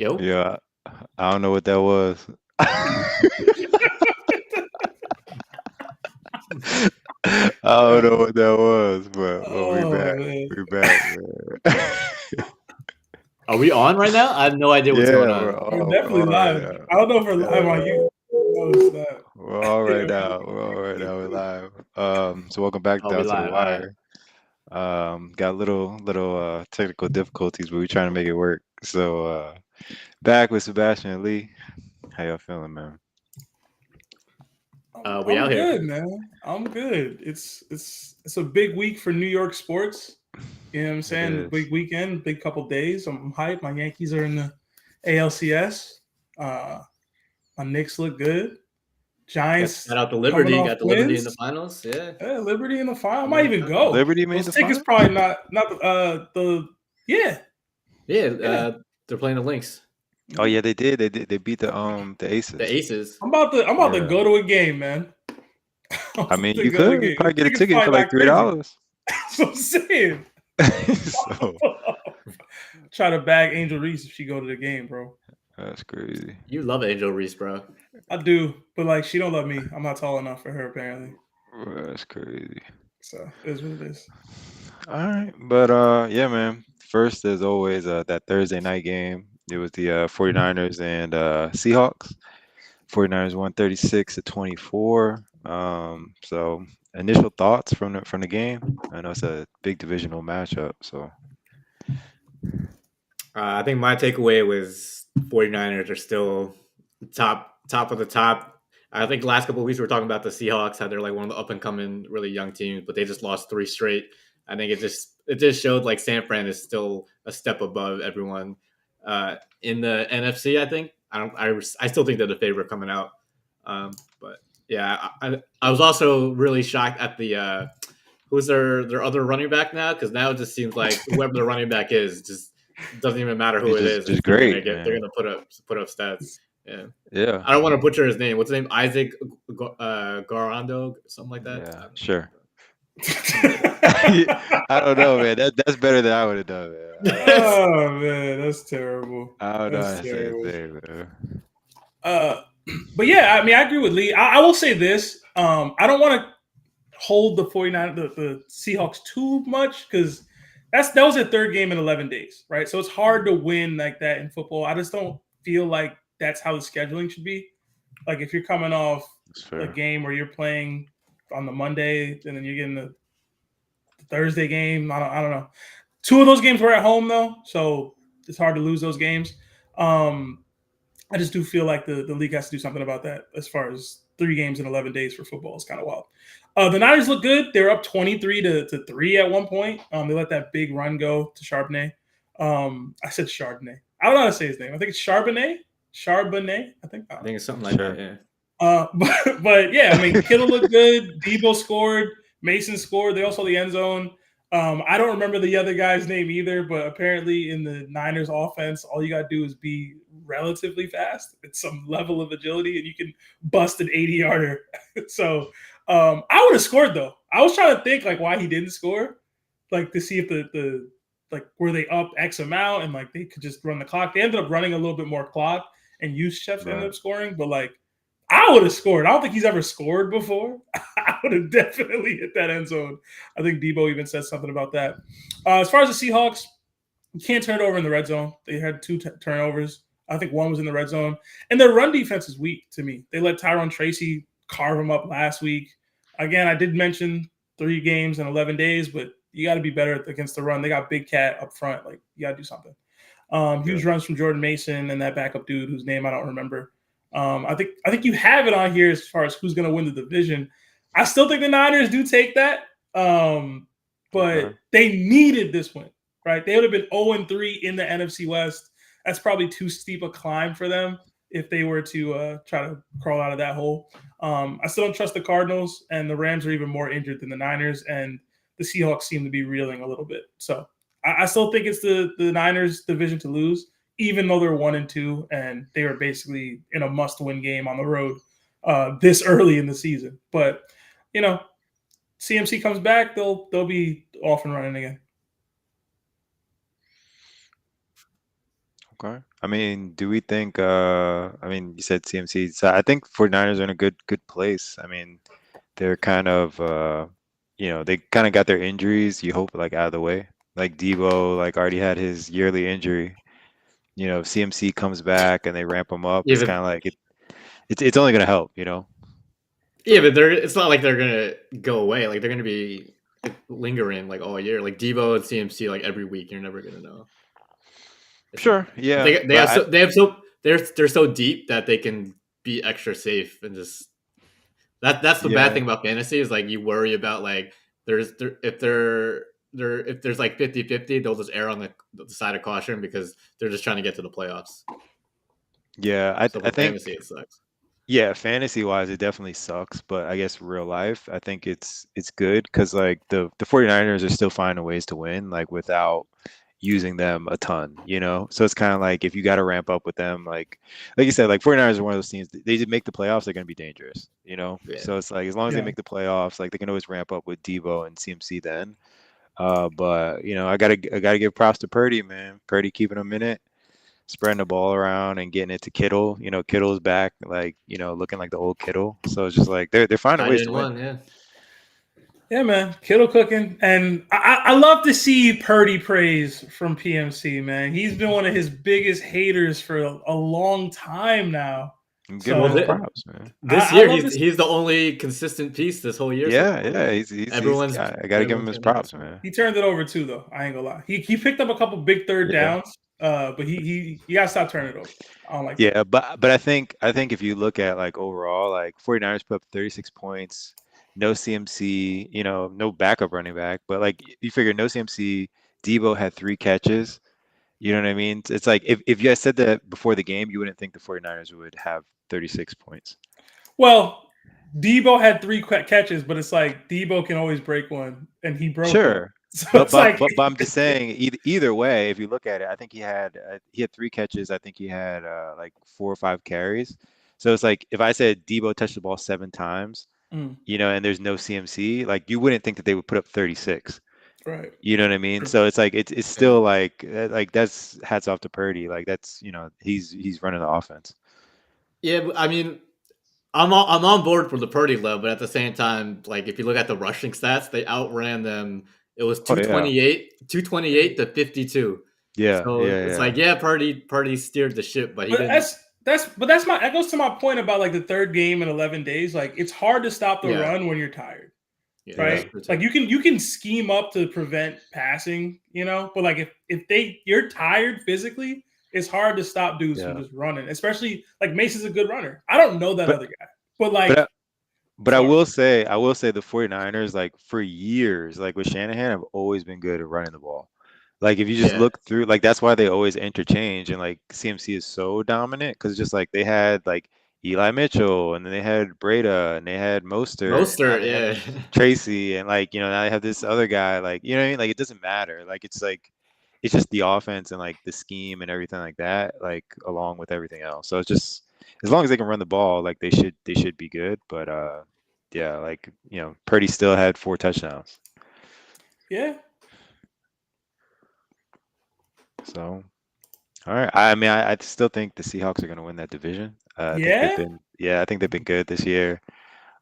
Yo. Yeah, I don't know what that was. I don't know what that was, but we Oh back. man. We back, man. Are we on right now? I have no idea what's going Yeah, on. We're we're definitely all right live. now. I don't know if we're live Yeah, on you. Notice that. we're all Yeah, right now. We're all right now. We're live. So welcome back Oh, we down to the live. All right. wire. Got little technical difficulties, but we're trying to make it work. So back with Sebastian and Lee. How y'all feeling, man? We I'm out here. good, man. I'm good. It's a big week for New York sports. You know what I'm It saying? is. Big weekend, big couple days. I'm hyped. My Yankees are in the ALCS. Uh, my Knicks look good. Yep. Shout Giants out to coming Liberty. off Got the Liberty in the wins. finals. Yeah. Yeah, Liberty in the final. I Made might the even finals. go. Liberty made Those the tickets final. probably not the yeah Yeah. yeah. They're playing the Lynx. Oh Mhm. yeah, they did. They did. They beat the The Aces. Aces. I'm about to Yeah. go to a game, man. I'm I about mean, to you go to a could game. The probably get a tickets ticket for probably like not crazy. $3. That's what I'm saying. So Try to bag Angel Reese if she go to the game, bro. that's crazy. You love Angel Reese, bro. I do, but like she don't love me. I'm not tall enough for her apparently. That's crazy. So it is what it is. All right, but yeah, man. First, as always, that Thursday night game. It was the 49ers and Seahawks. 49ers won 36-24. So initial thoughts from the game. I know it's a big divisional matchup, so I think my takeaway was 49ers are still top of the top. I think the last couple of weeks we were talking about the Seahawks, how they're like one of the up and coming really young teams, but they just lost three straight. I think it just showed like San Fran is still a step above everyone in the NFC. I think I still think they're the favorite coming out. But yeah, I was also really shocked at the who's their other running back now, because now it just seems like whoever the running back is just doesn't even matter who he's it just is. just They're gonna great, get they're man. gonna put up stats. Yeah, Yeah, I don't want to butcher his name. What's his name? Isaac Garando, something like that. yeah, sure. Something like that. I don't know, man. That's better than I would have done, man. Oh man, that's terrible. I don't know how That's to say his terrible. name, man. Uh, but yeah, I mean, I agree with Lee. I will say this. I don't want to hold the 49 the Seahawks too much because that was their third game in 11 days, right? So it's hard to win like that in football. I just don't feel like that's how the scheduling should be. Like if you're coming off That's a fair. game where you're playing on the Monday and then you're getting the Thursday game. I don't know. Two of those games were at home though, so it's hard to lose those games. Um, I just do feel like the league has to do something about that as far as 3 games in 11 days for football is kind of wild. The Niners look good. They're up 23 to 3 at one point. They let that big run go to Charbonnet. I said Chardonnay. I don't know how to say his name. I think it's Charbonnet. Charbonnet. I think. I think it's something like that. Sure. Yeah. But yeah, I mean, Kittle looked good. Debo scored. Mason scored. They also the end zone. I don't remember the other guy's name either, but apparently in the Niners offense, all you got to do is be relatively fast at some level of agility, and you can bust an 80-yarder. So I would have scored though. I was trying to think like why he didn't score, like to see if the like were they up X amount and like they could just run the clock. They ended up running a little bit more clock, and Chefs ended Right. up scoring, but like I would have scored. I don't think he's ever scored before. I would have definitely hit that end zone. I think Debo even said something about that. As far as the Seahawks, you can't turn it over in the red zone. They had two turnovers. I think one was in the red zone. And their run defense is weak to me. They let Tyrone Tracy carve him up last week. Again, I did mention 3 games in 11 days, but you got to be better against the run. They got Big Cat up front. Like, you got to do something. Yeah. Huge runs from Jordan Mason and that backup dude whose name I don't remember. I think you have it on here as far as who's going to win the division. I still think the Niners do take that, Okay. but they needed this win, right? They would have been 0-3 in the NFC West. That's probably too steep a climb for them if they were to try to crawl out of that hole. I still don't trust the Cardinals, and the Rams are even more injured than the Niners, and the Seahawks seem to be reeling a little bit. So I still think it's the Niners division to lose, even though they're 1-2 and they were basically in a must-win game on the road this early in the season. But you know, CMC comes back, they'll be off and running again. Okay. I mean, do we think I mean, you said CMC. So I think 49ers are in a good place. I mean, they're kind of they kind of got their injuries, you hope, like out of the way. Like Debo like already had his yearly injury. If CMC comes back and they ramp him up, Yeah, it's kind of like it's only going to help. but it's not like they're gonna go away. Like they're gonna be lingering like all year. Like Debo and CMC like every week. You're never gonna know. It's Sure, yeah, they but have so they're so deep that they can be extra safe and just that's the bad yeah, thing about fantasy is like you worry about like if there's like 50-50, they'll just err on the side of caution because they're just trying to get to the playoffs. yeah, So I for think fantasy, it sucks. yeah, fantasy wise, it definitely sucks, but I guess real life, I think it's good because like the 49ers are still finding ways to win like without using them a ton. So it's kind of like if you got to ramp up with them, like you said, like 49ers are one of those teams. They did make the playoffs, they're going to be dangerous. Yeah, So it's like as long as they Yeah. make the playoffs, like they can always ramp up with Debo and CMC then. But I gotta give props to Purdy, man. Purdy keeping them in it, spreading the ball around and getting it to Kittle. Kittle's back, like looking like the old Kittle. So it's just like they're finding tight ways to end win. one. Yeah, Yeah, man. Kittle cooking. And I love to see Purdy praise from PMC, man. He's been one of his biggest haters for a long time now. I'm giving him well, his So props, man. this I year love this. he's the only consistent piece this whole year so Yeah, far. yeah, Like, he's I gotta give him everyone's his been hurt. props, man. He turned it over too, though. I ain't gonna lie. He picked up a couple big third Yeah. downs, but he gotta stop turning it over. I don't like that. Yeah, but I think if you look at like overall, like 49ers put up 36 points, no CMC, no backup running back, but like you figure no CMC, Debo had 3 catches. You know what I mean? It's like if you guys said that before the game, you wouldn't think the 49ers would have 36 points. Well, Debo had 3 catches, but it's like Debo can always break one, and he broke one. Sure. So But it's but like but, but I'm just saying either way, if you look at it, I think he had 3 catches. I think he had like 4 or 5 carries. So it's like if I said Debo touched the ball 7 times, mm, and there's no CMC, like you wouldn't think that they would put up 36. right. You know what I mean? True. So it's like it's Yeah. still like that's hats off to Purdy. Like that's he's running the offense. Yeah, I mean, I'm on board for the Purdy love, but at the same time, like if you look at the rushing stats, they outran them. It was Oh yeah, 228 to 52. yeah, So yeah, it's yeah, like, yeah, Purdy steered the ship, but he But didn't. that goes to my point about like the third game in 11 days. Like it's hard to stop the Yeah, run when you're tired, yeah, yeah, that's right? true Like too. you can scheme up to prevent passing, but like if you're tired physically, it's hard to stop dudes from yeah. just running. Especially like Mason's a good runner. I don't know that But other guy, but but like But it's I hard. will say, the 49ers, like for years, like with Shanahan, have always been good at running the ball. Like if you just Yeah, look through, like that's why they always interchange, and like CMC is so dominant because just like they had like Eli Mitchell, and then they had Breda, and they had Mostert, and now Mostert, they have yeah, Tracy, and like now they have this other guy, like what I mean? Like it doesn't matter. It's just the offense and like the scheme and everything like that, like along with everything else. So it's just as long as they can run the ball, like they should be good. But yeah, like Purdy still had 4 touchdowns. Yeah, So all right, I mean, I still think the Seahawks are going to win that division. yeah. I think they've been good this year.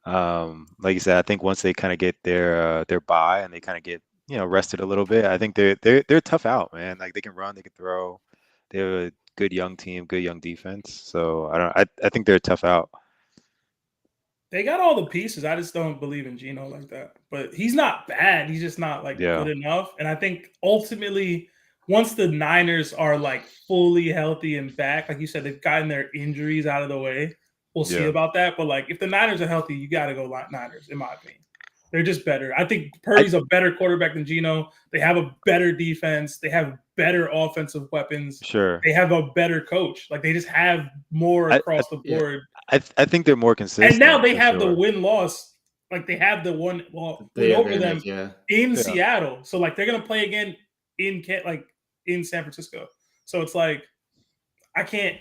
Like you said, I think once they kind of get their bye and they kind of get rested a little bit, I think they're tough out, man. Like they can run, they can throw. They have a good young team, good young defense. So I think they're a tough out. They got all the pieces. I just don't believe in Geno like that. But he's not bad. He's just not like good Yeah, enough. And I think ultimately, once the Niners are like fully healthy and back, like you said, they've gotten their injuries out of the way. We'll see yeah. about that. But like, if the Niners are healthy, you got to go Niners, in my opinion. They're just better. I think I Purdy's a better quarterback than Geno. They have a better defense. They have better offensive weapons. sure. They have a better coach. Like they just have more I across the yeah. board. I think they're more And now consistent they for have the sure. win-loss. Like they have the win The over them advantage, yeah. in Yeah. Seattle. So like they're gonna play again in San Francisco. So it's like I can't.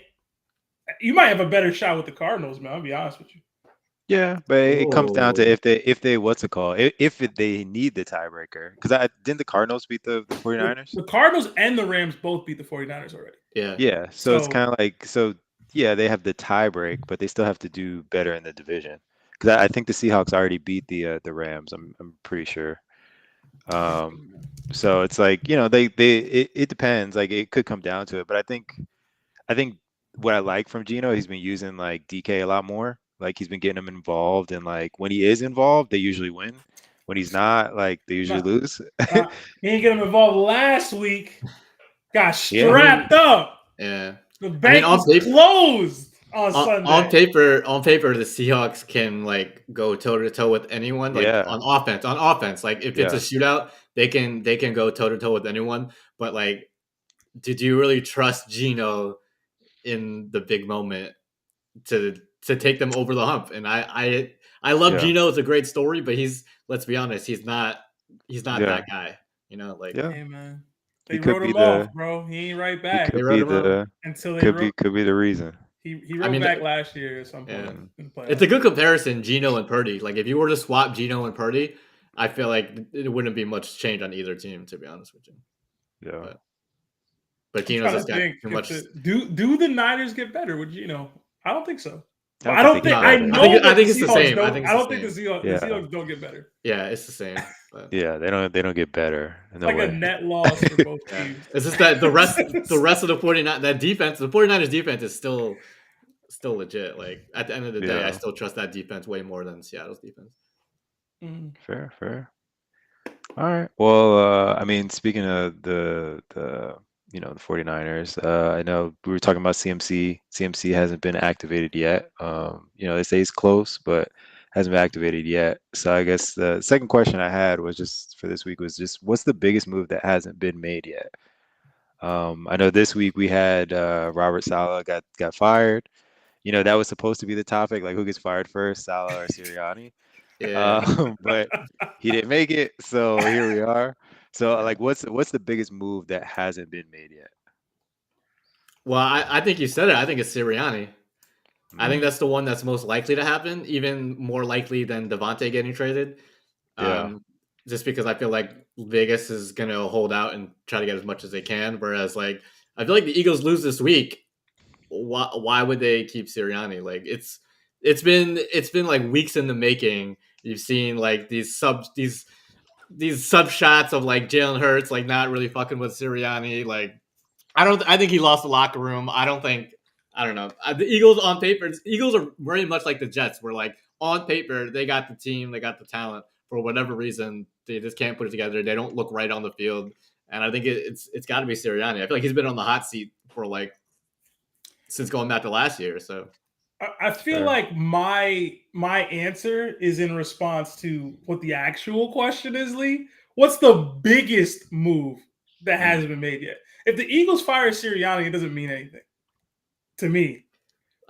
You might have a better shot with the Cardinals, man. I'll be honest with you. Yeah, but it comes down to Oh, if they what's it called? If they need the tiebreaker. Because I didn't the Cardinals beat the 49ers? The Cardinals and the Rams both beat the 49ers already. yeah. Yeah, so it's So kind of like yeah, they have the tiebreak, but they still have to do better in the division. Because I think the Seahawks already beat the Rams. I'm pretty sure. Um, so it's like, it depends. Like it could come down to it, but I think what I like from Gino, he's been using like DK a lot more. Like he's been getting him involved, and like when he is involved, they usually win. When he's not, like they usually not, lose. he ain't get him involved last week. Got Yeah. I mean, strapped up. yeah. The I mean, bank was closed on on Sunday. paper, the Seahawks can like go toe to toe with anyone. Like Yeah. on offense, like if it's a Yeah. shootout, they can go toe to toe with anyone. But like, did you really trust Gino in the big moment to take them over the hump? And I love Yeah. Gino. It's a great story, but let's be honest, he's not Yeah. that guy. Like Yeah. Hey man, He they could wrote be him off, the bro. He ain't right he back they could wrote be him off. the until they could be wrote. could be the reason. He I wrote mean, back last year at some yeah, point Mm. in the it's a playoffs. good comparison, Gino and Purdy. Like if you were to swap Gino and Purdy, I feel like it wouldn't be much change on either team, to be honest with you. Yeah. But but I'm Gino's trying just to got think too if much. the do the Niners get better with Gino? I don't think so. I Well, don't I think they don't get think No, I better. know I that the think it's the Seahawks same. I don't. think I it's the don't think the same. Yeah. Seahawks don't get better. Yeah, it's the same. But Yeah, they don't get better. No Like a way. net loss for both yeah, teams. it's just that the rest of the 49 that defense, the 49ers defense is still legit. Like at the end of the day, I Yeah. still trust that defense way more than Seattle's defense. Mm. Fair, fair. All right. Well, I mean, speaking of the 49ers, I know we were talking about CMC. CMC hasn't been activated yet. They say he's close, but hasn't been activated yet. So I guess the second question I had was just for this week was just what's the biggest move that hasn't been made yet? I know this week we had Robert Saleh got fired. That was supposed to be the topic, like who gets fired first, Saleh or Sirianni. Yeah. But he didn't make it, so here we are. So like, what's the biggest move that hasn't been made yet? Well, I think you said it. I think it's Sirianni. I think Mm, that's the one that's most likely to happen, even more likely than Devontae getting traded. yeah, Just because I feel like Vegas is gonna hold out and try to get as much as they can. Whereas, like, I feel like the Eagles lose this week. Why would they keep Sirianni? Like, it's been like weeks in the making. You've seen like these sub shots of like Jalen Hurts like not really fucking with Sirianni. Like, I think he lost the locker room. I don't know. The Eagles on paper, Eagles are very much like the Jets, where like on paper they got the team, they got the talent. For whatever reason, they just can't put it together. They don't look right on the field, and I think it's got to be Sirianni. I feel like he's been on the hot seat for like since going back to last year. So I feel fair. like my answer is in response to what the actual question is, Lee. What's the biggest move that Mm, hasn't been made yet? If the Eagles fire Sirianni, it doesn't mean anything to me.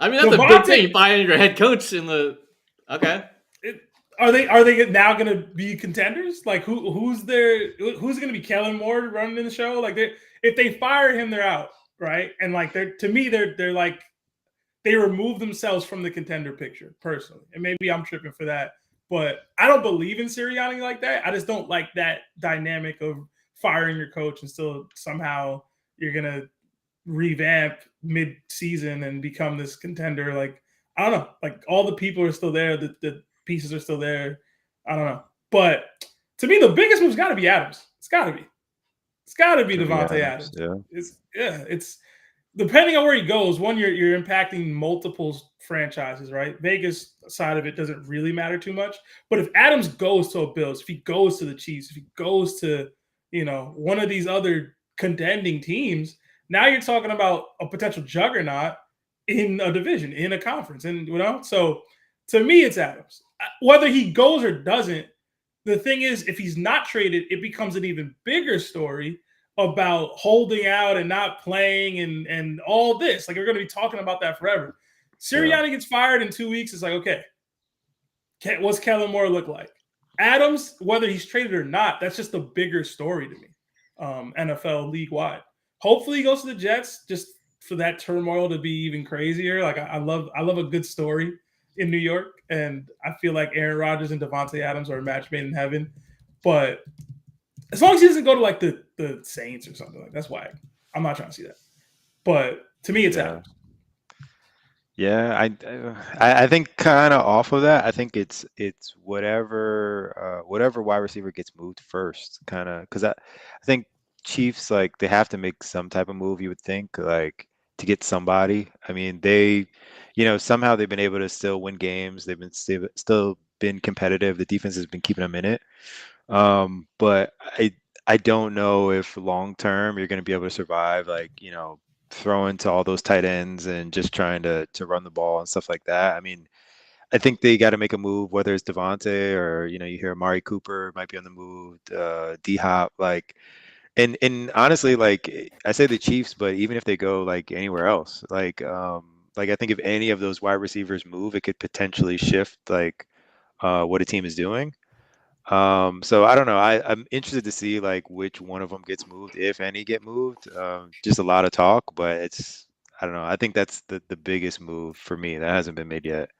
I mean that's a big Devontae, thing. Firing your head coach in the okay. are they now going to be contenders? Like who's going to be Kellen Moore running the show? Like if they fire him, they're out, right? And like they're like they remove themselves from the contender picture personally. And maybe I'm tripping for that, but I don't believe in Sirianni like that. I just don't like that dynamic of firing your coach and still somehow you're gonna revamp mid-season and become this contender. Like I don't know. Like all the people are still there. The pieces are still there. I don't know. But to me, the biggest move's got to be Adams. It's got to be. It's got to be could be Devontae Adams. Adams. Yeah, It's depending on where he goes. One, you're impacting multiple franchises, right? Vegas side of it doesn't really matter too much. But if Adams goes to a Bills, if he goes to the Chiefs, if he goes to one of these other contending teams, now you're talking about a potential juggernaut in a division, in a conference, and So to me, it's Adams. Whether he goes or doesn't, the thing is, if he's not traded, it becomes an even bigger story about holding out and not playing and all this. Like we're going to be talking about that forever. yeah, Sirianni gets fired in 2 weeks. It's like, okay, what's Kellen Moore look like? Adams, whether he's traded or not, that's just a bigger story to me. NFL league wide. Hopefully he goes to the Jets just for that turmoil to be even crazier. Like I love a good story. in New York, and I feel like Aaron Rodgers and Devontae Adams are a match made in heaven. But as long as he doesn't go to like the Saints or something like that's why I'm not trying to see that. But to me, it's Adams. Yeah, I think kind of off of that. I think it's whatever wide receiver gets moved first, kind of because I think Chiefs like they have to make some type of move. You would think like to get somebody. I mean somehow they've been able to still win games. They've been still been competitive. The defense has been keeping them in it. But I don't know if long term you're going to be able to survive like throwing to all those tight ends and just trying to run the ball and stuff like that. I mean, I think they got to make a move, whether it's Devontae or you hear Amari Cooper might be on the move, D Hop, like, and honestly, like I say the Chiefs, but even if they go like anywhere else, like I think if any of those wide receivers move, it could potentially shift like what a team is doing. So I don't know. I'm interested to see like which one of them gets moved, if any get moved. Just a lot of talk, but I don't know. I think that's the biggest move for me that hasn't been made yet.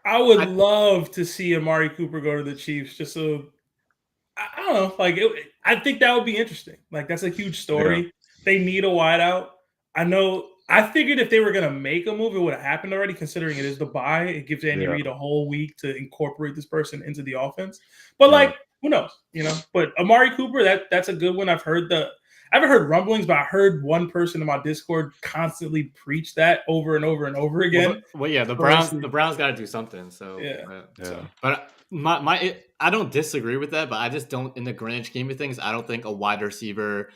I would love to see Amari Cooper go to the Chiefs just so I don't know. Like I think that would be interesting. Like that's a huge story. Yeah. They need a wideout. I know. I figured if they were going to make a move, it would have happened already. Considering it is the bye, it gives Andy Reid a whole week to incorporate this person into the offense. But like, who knows? But Amari Cooper, that's a good one. I haven't heard rumblings, but I heard one person in my Discord constantly preach that over and over and over again. Well, yeah, the Browns got to do something. So yeah. But I don't disagree with that, but I just don't, in the grand scheme of things, I don't think a wide receiver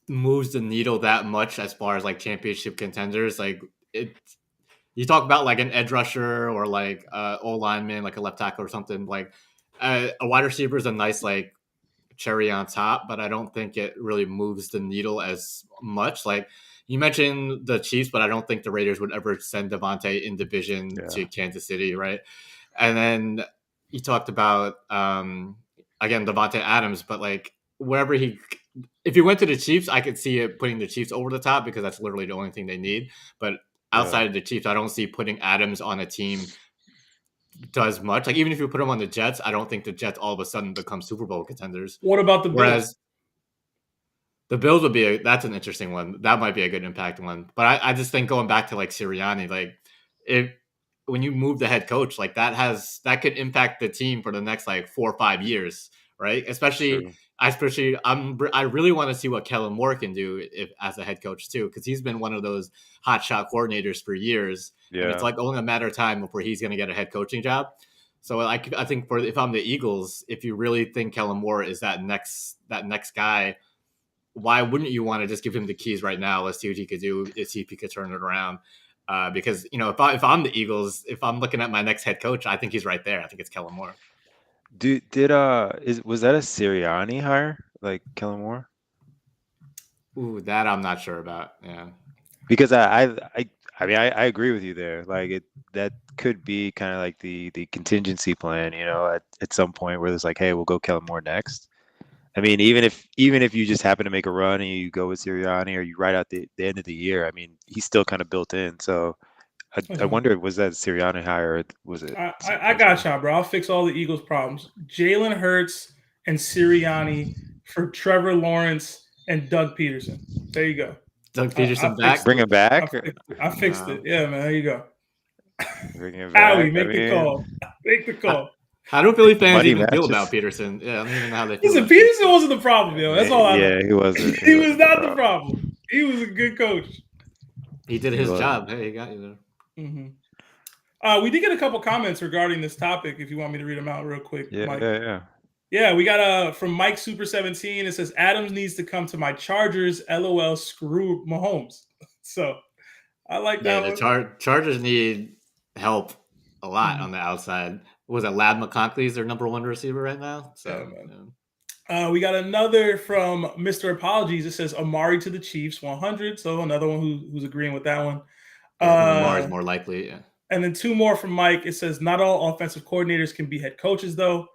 moves the needle that much as far as like championship contenders. Like you talk about like an edge rusher or like O lineman, like a left tackle or something. Like a wide receiver is a nice like cherry on top, but I don't think it really moves the needle as much. Like you mentioned the Chiefs, but I don't think the Raiders would ever send Devontae in division to Kansas City, right? And then you talked about again Devontae Adams, but like wherever if he went to the Chiefs, I could see it putting the Chiefs over the top because that's literally the only thing they need. But outside of the Chiefs, I don't see putting Adams on a team does much. Like even if you put him on the Jets, I don't think the Jets all of a sudden become Super Bowl contenders. What about the Bills? Whereas the Bills would be that's an interesting one. That might be a good impact one. But I just think going back to like Sirianni, like when you move the head coach, like that could impact the team for the next like 4 or 5 years, right? Especially I really want to see what Kellen Moore can do as a head coach too, because he's been one of those hot shot coordinators for years. Yeah. And it's like only a matter of time before he's going to get a head coaching job. So I think if I'm the Eagles, if you really think Kellen Moore is that next guy, why wouldn't you want to just give him the keys right now? Let's see what he could do. Let's see if he could turn it around. Because if I'm the Eagles, if I'm looking at my next head coach, I think he's right there. I think it's Kellen Moore. Was that a Sirianni hire, like Kellen Moore? Ooh, that I'm not sure about. Yeah, because I mean I agree with you there. Like that could be kind of like the contingency plan, at some point where it's like, hey, we'll go Kellen Moore next. I mean, even if you just happen to make a run and you go with Sirianni or you ride out the end of the year, I mean, he's still kind of built in. So I wonder, was that Sirianni hire or was it? I got y'all, bro. I'll fix all the Eagles' problems. Jalen Hurts and Sirianni for Trevor Lawrence and Doug Peterson. There you go. Doug Peterson back? Bring him back? I fixed it. Yeah, man. There you go. Bring him back. Howie, make the call. Make the call. How do Philly fans even feel about Peterson? Yeah, I don't even know how they feel. Listen, Peterson wasn't the problem, yo. That's all I know. Yeah, he wasn't. He was not the problem. He was a good coach. He did his job. Hey, he got you there. Mm-hmm. We did get a couple comments regarding this topic. If you want me to read them out real quick, Mike. Yeah. We got from Mike Super 17. It says Adams needs to come to my Chargers. LOL. Screw Mahomes. So I like that. The Chargers need help a lot on the outside. Was it Lad McConkey's their number one receiver right now? So we got another from Mr. Apologies. It says Amari to the Chiefs 100. So another one who's agreeing with that one. Amari's more likely, yeah. And then 2 more from Mike. It says not all offensive coordinators can be head coaches though,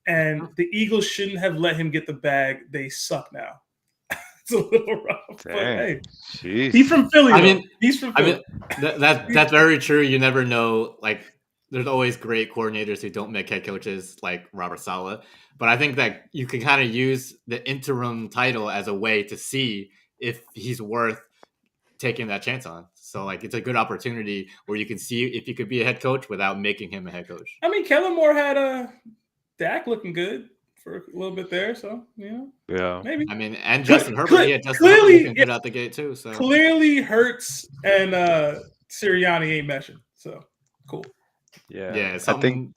and the Eagles shouldn't have let him get the bag. They suck now. It's a little rough, but hey, he's from Philly. He's from Philly. That's very true. You never know, like. there's always great coordinators who don't make head coaches like Robert Saleh. But I think that you can kind of use the interim title as a way to see if he's worth taking that chance on. So like it's a good opportunity where you can see if you could be a head coach without making him a head coach. I mean, Kellen Moore had Dak looking good for a little bit there, so maybe. I mean, and Justin Herbert, Herbert looking good out the gate too. So clearly, Hurts and Sirianni ain't meshing. So cool. Yeah, I think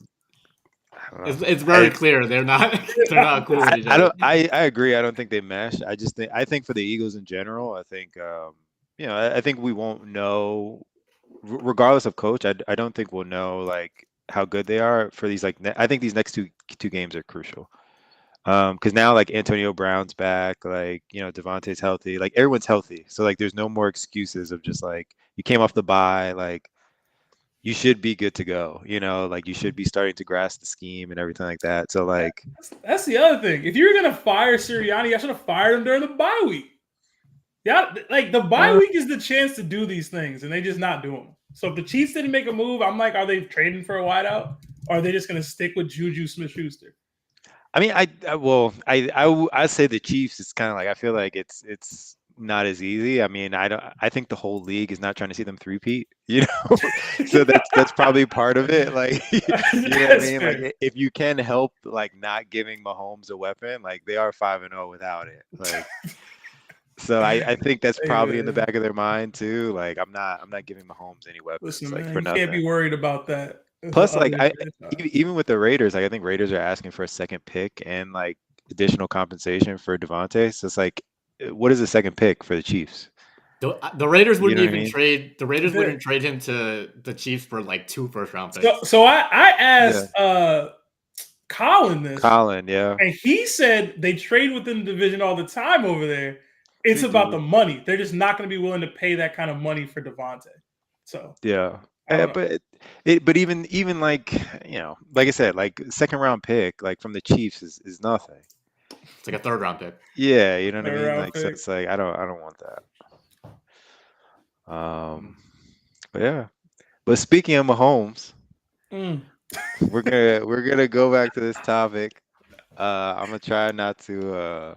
it's very clear they're not cool with each other. I agree. I don't think they mesh. I think for the Eagles in general, I think I think we won't know, regardless of coach. I don't think we'll know like how good they are for these I think these next two games are crucial. Because now like Antonio Brown's back, like Devontae's healthy, like everyone's healthy, so like there's no more excuses of just like you came off the bye, like you should be good to go, like you should be starting to grasp the scheme and everything like that. So like that's the other thing. If you were gonna fire Sirianni, I should have fired him during the bye week. Yeah, like the bye week is the chance to do these things, and they just not do them. So if the Chiefs didn't make a move, I'm like, are they trading for a wideout, or are they just gonna stick with Juju Smith-Schuster? I mean, I say the Chiefs. It's kind of like I feel like it's not as easy. I mean, I think the whole league is not trying to see them three-peat, So that's probably part of it. Like, you know what I mean? Fair. Like, if you can help, like, not giving Mahomes a weapon, like they are 5-0 without it. Like, so I think that's probably in the back of their mind too. Like, I'm not giving Mahomes any weapons. Listen, like man, for you nothing. Can't be worried about that. Plus, like even with the Raiders, like I think Raiders are asking for a second pick and like additional compensation for Devontae. So it's like, what is the second pick for the Chiefs? The Raiders wouldn't even trade. The Raiders wouldn't trade him to the Chiefs for like 2 first-round picks. So I asked Colin this. Yeah. And he said they trade within the division all the time over there. It's about the money. They're just not going to be willing to pay that kind of money for Devontae. So yeah. But even like like I said, like second round pick like from the Chiefs is nothing. It's like a 3rd-round pick. Yeah, you know what I mean. Like so it's like I don't want that. But yeah. But speaking of Mahomes, we're gonna go back to this topic. I'm gonna try not to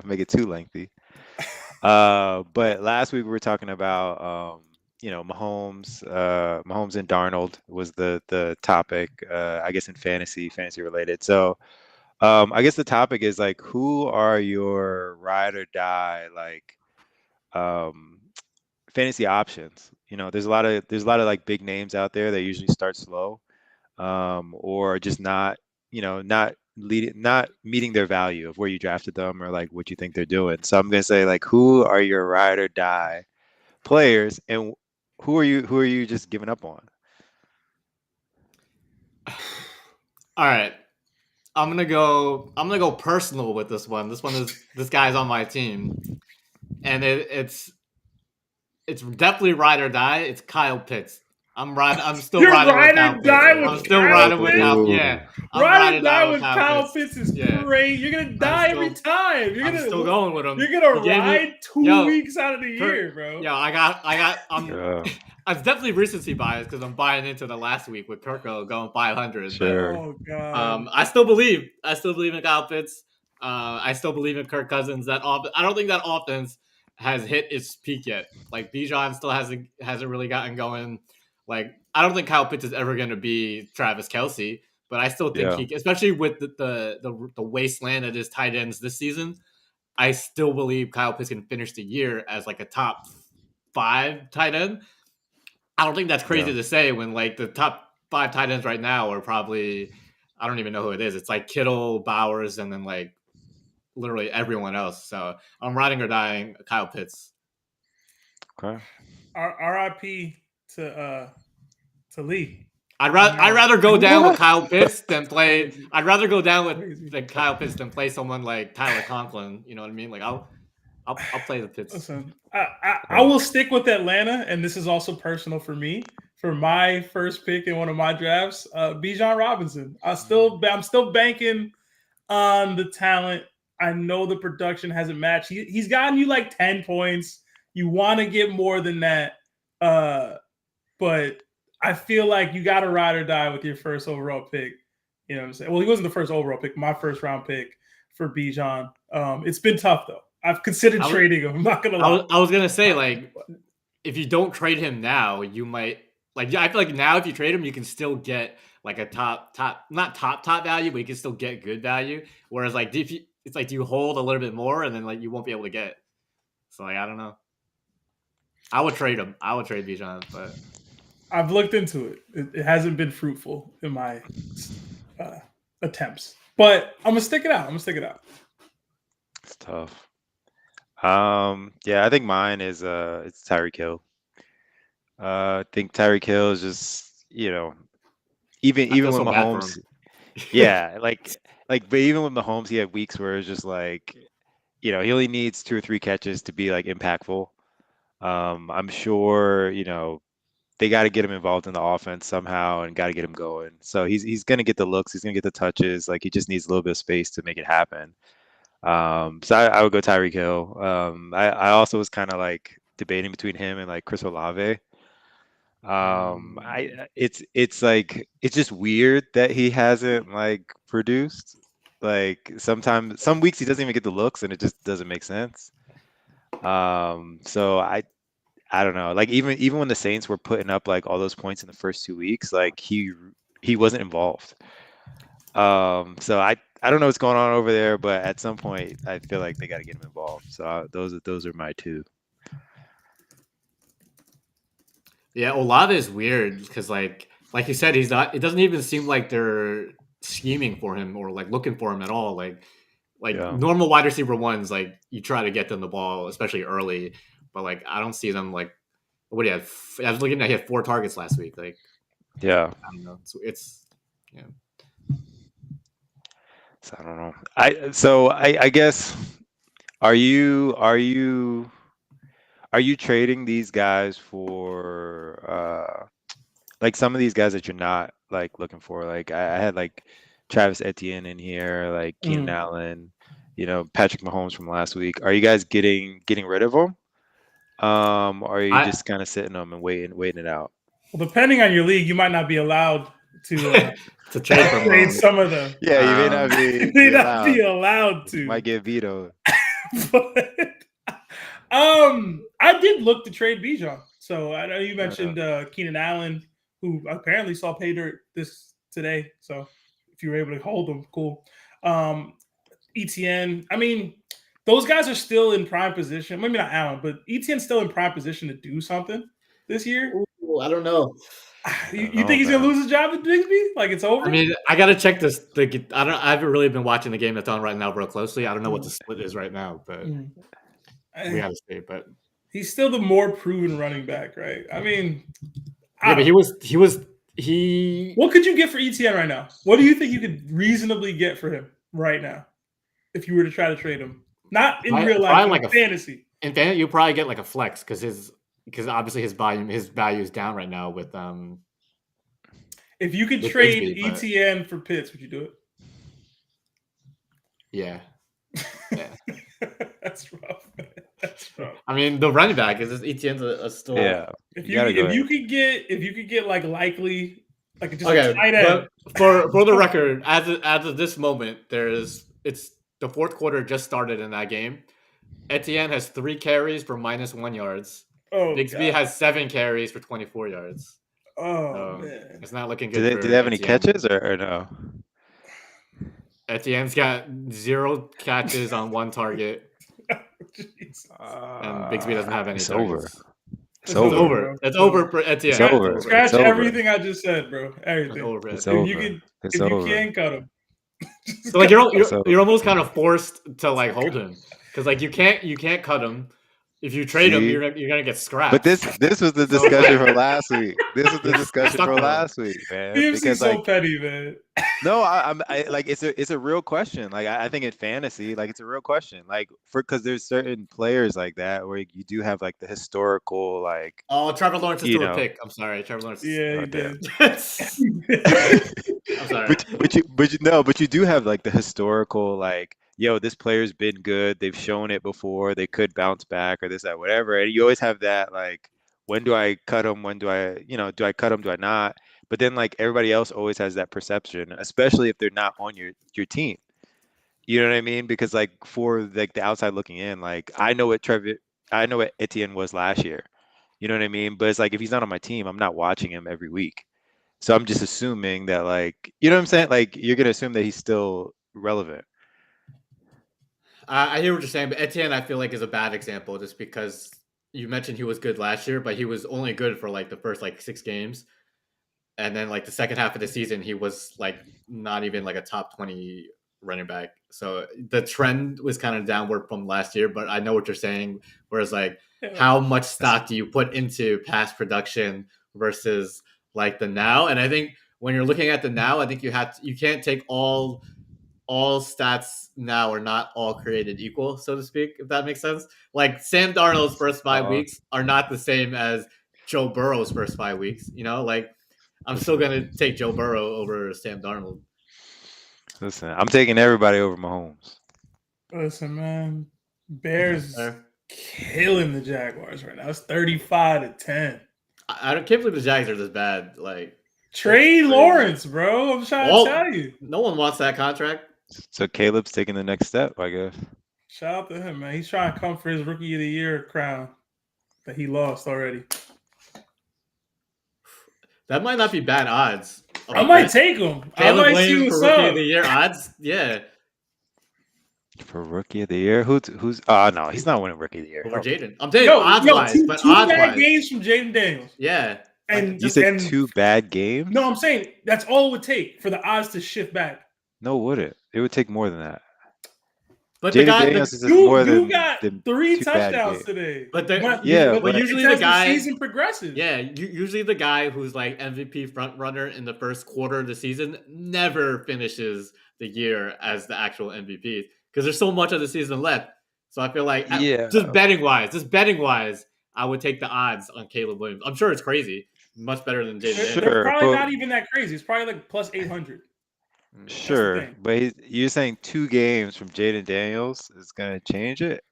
make it too lengthy. But last week we were talking about Mahomes and Darnold was the topic, I guess in fantasy related. So I guess the topic is like, who are your ride or die like fantasy options? There's a lot of like big names out there that usually start slow, or just not meeting their value of where you drafted them or like what you think they're doing. So I'm gonna say like, who are your ride or die players, and who are you just giving up on? All right, I'm gonna go personal with this one. This guy's on my team, and it's definitely ride or die. It's Kyle Pitts. I'm still riding with Kyle Pitts. I'm still riding with Kyle. Yeah, ride or die with Kyle Pitts is great. You're gonna die every time. I'm still going with him. You're gonna ride 2 weeks out of the year, bro. Yeah, I'm definitely recency bias because I'm buying into the last week with Kirko going 500. Sure. But, oh god. I still believe in Kyle Pitts. I still believe in Kirk Cousins. I don't think that offense has hit its peak yet. Like Bijan still hasn't really gotten going. Like I don't think Kyle Pitts is ever going to be Travis Kelce, but I still think he, especially with the wasteland that is tight ends this season, I still believe Kyle Pitts can finish the year as like a top 5 tight end. I don't think that's crazy to say when like the top 5 tight ends right now are probably, I don't even know who it is. It's like Kittle, Bowers, and then like literally everyone else. So I'm riding or dying Kyle Pitts. Okay. RIP to Lee. I'd rather go down with Kyle Pitts than play. I'd rather go down with Kyle Pitts than play someone like Tyler Conklin. You know what I mean? Like I'll play the Pitts. Listen, I will stick with Atlanta, and this is also personal for me. For my first pick in one of my drafts, Bijan Robinson. I'm still banking on the talent. I know the production hasn't matched. He's gotten you like 10 points. You want to get more than that, but I feel like you got to ride or die with your first overall pick. You know what I'm saying? Well, he wasn't the first overall pick. My first round pick for Bijan. It's been tough though. I've considered trading him. I'm not gonna lie. I was gonna say, like, if you don't trade him now, you might like. I feel like now if you trade him, you can still get like a top not top value, but you can still get good value. Whereas like if you, it's like, do you hold a little bit more and then like you won't be able to get. So like I don't know. I would trade him. I would trade Bijan, but I've looked into it. It hasn't been fruitful in my attempts. But I'm gonna stick it out. It's tough. Yeah, I think mine is it's Tyreek Hill. I think Tyreek Hill is just, even with so Mahomes, yeah, but even with Mahomes, he had weeks where it's just like, he only needs 2 or 3 catches to be like impactful. I'm sure, they got to get him involved in the offense somehow and got to get him going. So he's going to get the looks, he's going to get the touches. Like he just needs a little bit of space to make it happen. So I would go Tyreek Hill. I also was kind of like debating between him and like Chris Olave. It's like, it's just weird that he hasn't like produced. Like sometimes, some weeks he doesn't even get the looks, and it just doesn't make sense. So I don't know. Like even when the Saints were putting up like all those points in the first 2 weeks, like he wasn't involved. So I don't know what's going on over there, but at some point I feel like they got to get him involved. So those are my 2. Yeah, Olave is weird because like you said, he's not. It doesn't even seem like they're scheming for him or like looking for him at all. Like normal wide receiver ones, like you try to get them the ball, especially early. But like I don't see them like. What do you have? I was looking at, he had 4 targets last week. Like yeah, I don't know. It's yeah. So I don't know. I guess, are you trading these guys for like some of these guys that you're not like looking for? Like I had like Travis Etienne in here, like Keenan Allen, Patrick Mahomes from last week. Are you guys getting rid of them? Or are you just kind of sitting them and waiting it out? Well, depending on your league, you might not be allowed to to trade some of them. Yeah, you may not be allowed to. You might get vetoed. But I did look to trade Bijan. So I know you mentioned Keenan Allen, who apparently saw pay dirt today. So if you were able to hold him, cool. ETN, I mean, those guys are still in prime position. Maybe not Allen, but ETN's still in prime position to do something this year. Ooh, I don't know. You think he's gonna lose his job at Bigsby? Like it's over? I mean, I gotta check this. I haven't really been watching the game that's on right now real closely. I don't know what the split is right now, but we gotta see. But he's still the more proven running back, right? I mean, but he was. What could you get for ETN right now? What do you think you could reasonably get for him right now if you were to try to trade him? Not in real life, like fantasy. In fantasy, you'll probably get like a flex because obviously his value is down right now with If you could trade ETN for Pitts, would you do it? Yeah. That's rough. I mean, the running back is ETN's a still. Yeah. If you could get like likely, like just a tight end. But for the record, as of this moment, it's the fourth quarter just started in that game. Etienne has 3 carries for -1 yards. Bigsby has 7 carries for 24 yards. Oh man, it's not looking good. Do they have any catches or no? Etienne's got 0 catches on 1 target, and Bigsby doesn't have any. It's targets. over. It's over. It's over for Etienne. It's over. Scratch everything I just said, bro. Everything. It's over. If you can't cut him, so like you're almost kind of forced to like hold him because like you can't cut him. If you trade him, you're gonna get scrapped. But this was the discussion from last week. This was the discussion from last week, man. Because so petty, man. No, I like it's a real question. Like I think in fantasy, like it's a real question. Like because there's certain players like that where you do have like the historical like. Oh, Trevor Lawrence is still a pick. I'm sorry, Trevor Lawrence. Yeah, he did. I'm sorry, but you do have like the historical like. Yo, this player's been good. They've shown it before. They could bounce back or this, that, whatever. And you always have that, like, when do I cut him? When do I, do I cut him? Do I not? But then like everybody else always has that perception, especially if they're not on your team. You know what I mean? Because like for like the outside looking in, like I know what Etienne was last year. You know what I mean? But it's like if he's not on my team, I'm not watching him every week. So I'm just assuming that like, you know what I'm saying? Like you're gonna assume that he's still relevant. I hear what you're saying, but Etienne, I feel like is a bad example just because you mentioned he was good last year, but he was only good for like the first like 6 games, and then like the second half of the season, he was like not even like a top 20 running back. So the trend was kind of downward from last year, but I know what you're saying. Whereas like, Yeah. how much stock do you put into past production versus like the now? And I think when you're looking at the now, I think you can't take all stats now are not all created equal, so to speak, if that makes sense. Like Sam Darnold's first five Uh, weeks are not the same as Joe Burrow's first 5 weeks. Like I'm still gonna take Joe Burrow over Sam Darnold. Listen, I'm taking everybody over Mahomes. Listen, man, Bears killing the Jaguars right now. It's 35-10. I can't believe the Jags are this bad. Like Trey Lawrence, bro. I'm trying to tell you. No one wants that contract. So Caleb's taking the next step, I guess. Shout out to him, man. He's trying to come for his Rookie of the Year crown that he lost already. That might not be bad odds. I might take him. Caleb I might Williams see for what's Rookie up. of the Year odds. Yeah. For Rookie of the Year? Who's no, he's not winning Rookie of the Year. Over Jaden. I'm saying odds-wise, but two odds-wise. bad games from Jaden Daniels. Yeah. And you said 2 bad games? No, I'm saying that's all it would take for the odds to shift back. No, would it? It would take more than that. But Jaden the guy, Daniels is more you than got than 3 2 bad touchdowns games. today. But usually the guy, the season progresses. Yeah, usually the guy who's like MVP front runner in the first quarter of the season never finishes the year as the actual MVP because there's so much of the season left. So I feel like just betting wise, I would take the odds on Caleb Williams. I'm sure it's crazy, much better than Jaden Daniels. They're probably not even that crazy. It's probably like plus 800. Sure, but you're saying 2 games from Jaden Daniels is gonna change it?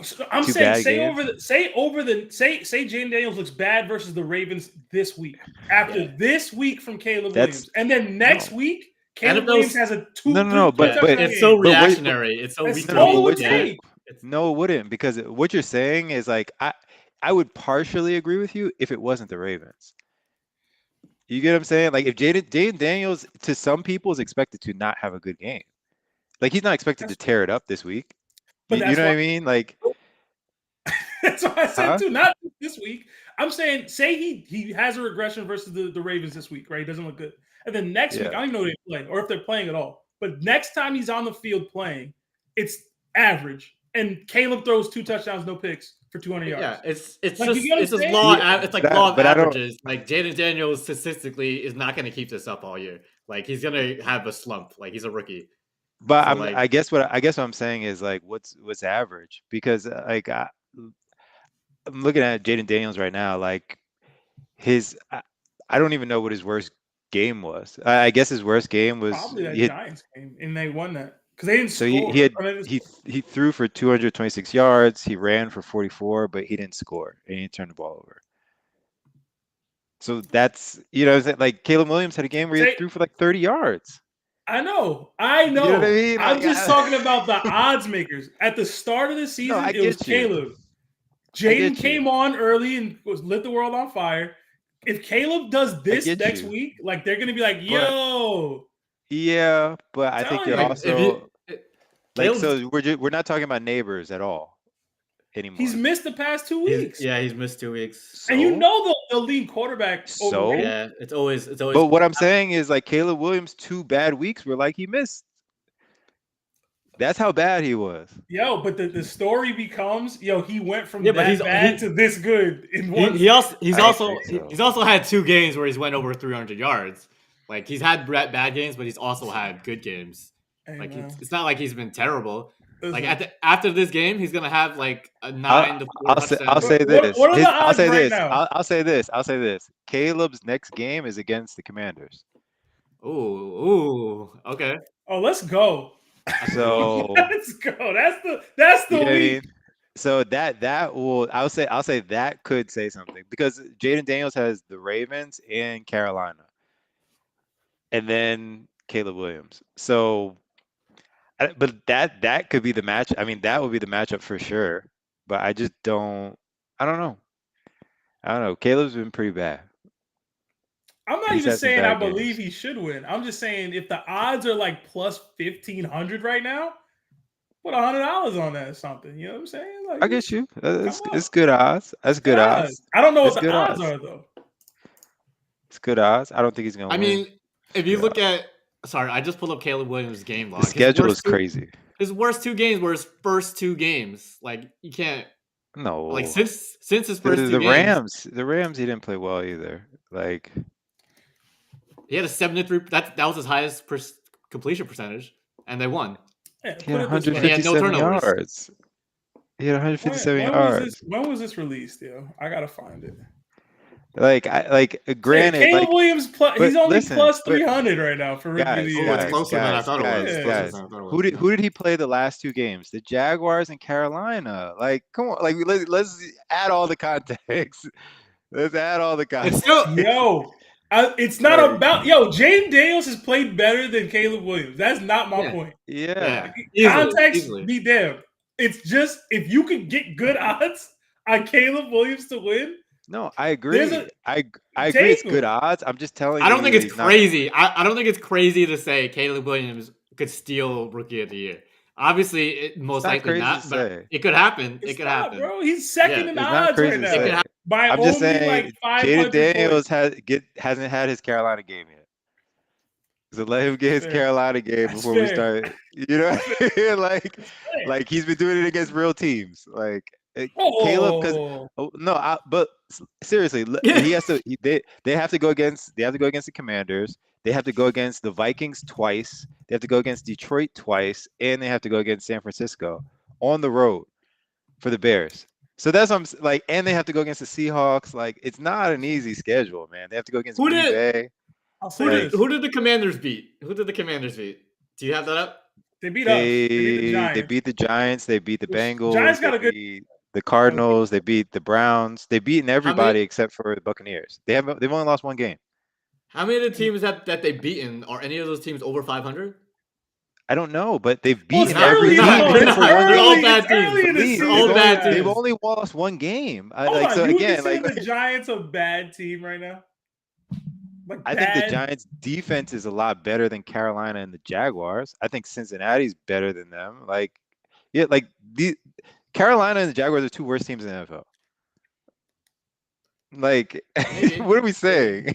So I'm saying say Jaden Daniels looks bad versus the Ravens this week. After this week from Caleb Williams, and then next week Caleb Williams has a 2. But it's so reactionary. It's so weak. All it would take. No, it wouldn't, because what you're saying is like I would partially agree with you if it wasn't the Ravens. You get what I'm saying? Like if Jaden Daniels, to some people, is expected to not have a good game. Like he's not expected to tear it up this week. You know what I mean? Like that's what I said too. Not this week. I'm saying, say he has a regression versus the Ravens this week, right? He doesn't look good. And then next week, I don't even know if they're playing or if they're playing at all. But next time he's on the field playing, it's average. And Caleb throws 2 touchdowns, no picks for 200 yards. Yeah, it's like, just law. It's like law of averages. Like Jaden Daniels statistically is not going to keep this up all year. Like he's going to have a slump. Like he's a rookie. But so I guess what I'm saying is like what's average, because like I'm looking at Jaden Daniels right now. Like I don't even know what his worst game was. I guess his worst game was probably that Giants game, and they won that because they didn't score. He threw for 226 yards. He ran for 44, but he didn't score and he didn't turn the ball over. So that's like Caleb Williams had a game where he threw for like 30 yards. I know. You know what I mean? I'm just talking about the odds makers. At the start of the season, it was Caleb. Jaden came on early and lit the world on fire. If Caleb does this next week, like they're gonna be like, "Yo." Yeah, but I think you're also so we're not talking about neighbors at all anymore. He's missed the past 2 weeks. He's missed 2 weeks. So? And they'll lean quarterback. Yeah, it's always. But what I'm saying is like Caleb Williams, 2 bad weeks were like he missed. That's how bad he was. But the story becomes, he went from bad to this good in one. He's also had 2 games where he's went over 300 yards. Like he's had bad games, but he's also had good games. Like it's not like he's been terrible. Like after this game, he's gonna have like a 9 to 4. I'll say this. What are the odds right now? I'll say this. Caleb's next game is against the Commanders. Ooh, okay. Oh, let's go. So let's go. That's the week. So that will I'll say that could say something because Jaden Daniels has the Ravens and Carolina, and then Caleb Williams. So, but that could be the match. I mean, that would be the matchup for sure. But I just don't. I don't know. I don't know. Caleb's been pretty bad. I'm not He's even had some saying I bad believe games. he should win. I'm just saying if the odds are like plus 1,500 right now, put $100 on that or something. You know what I'm saying? Like, I get you. come It's on, good odds. That's good good odds. odds. I don't know what It's the good odds odds. are though. It's good odds. I don't think he's gonna I win. mean, if It's you good look odds. at, sorry, I just pulled up Caleb Williams' game The log. schedule is crazy. His worst two games were his first two games. Like you can't like No. since his The, first two the games, Rams, he didn't play well either. Like he had a 73. That was his highest completion percentage, and they won. Yeah, he had put it this And he way. had no 157 turnovers. yards. He had 157 When was this? yards. When was this released, yo? I gotta find it. Yeah, Granted, Caleb Williams but he's only listen, plus 300 right now for rookie of the Oh, it's year. closer than I thought it was. It's Yeah. closer than guys. I thought it Who was. did he play the last two games? The Jaguars and Carolina. Like, come on, like let's add all the context. Let's add all the It's context. still Yo, it's not Like, about Jaden Daniels has played better than Caleb Williams. That's not my Yeah. point. yeah. Context easily. be damned. It's just if you could get good odds on Caleb Williams to win, No, I there's agree. a I agree. take It's good him. odds. I'm just telling I don't you think that it's he's not gonna win. crazy. I don't think it's crazy to say Caleb Williams could steal Rookie of the Year. Obviously, most not likely crazy to not, but say. it could happen. It's it could not, happen. bro. He's second Yeah, in It's not odds right crazy to It could now say. happen. by I'm just only like saying Jaden 500 Daniels points. hasn't had his Carolina game yet. So let him get his Fair. Carolina game That's before we fair. start. You know, like Fair. he's been doing it against real teams. Like Caleb, because Oh, no, but seriously, Yeah. he has to. They have to go against. They have to go against the Commanders. They have to go against the Vikings twice. They have to go against Detroit twice, and they have to go against San Francisco on the road for the Bears. So that's what I'm like, and they have to go against the Seahawks. Like, it's not an easy schedule, man. They have to go against Who Green did Bay. I'll say who did this. who did the Commanders beat? Who did the Commanders beat? Do you have that up? They beat us. They beat the They Giants. beat the Giants. They beat the Which Bengals. Giants got They a good. beat the Cardinals. They beat the Browns. They've beaten How many everybody except for the Buccaneers. They've only lost one game. how many of the teams that they've beaten are any of those teams over 500? I don't know, but they've Well, it's beaten They're not. every early. They're not. team No, They're it's except for not. one They're game. all early. bad It's teams. early in the They've season. all bad only, teams. they've only lost one game. Hold Like on, so you would again, consider like the Giants a bad team right now? Like I think the bad? Giants defense is a lot better than Carolina and the Jaguars. I think Cincinnati's better than them. Like yeah, like the Carolina and the Jaguars are two worst teams in the NFL. Like Maybe. what are we saying?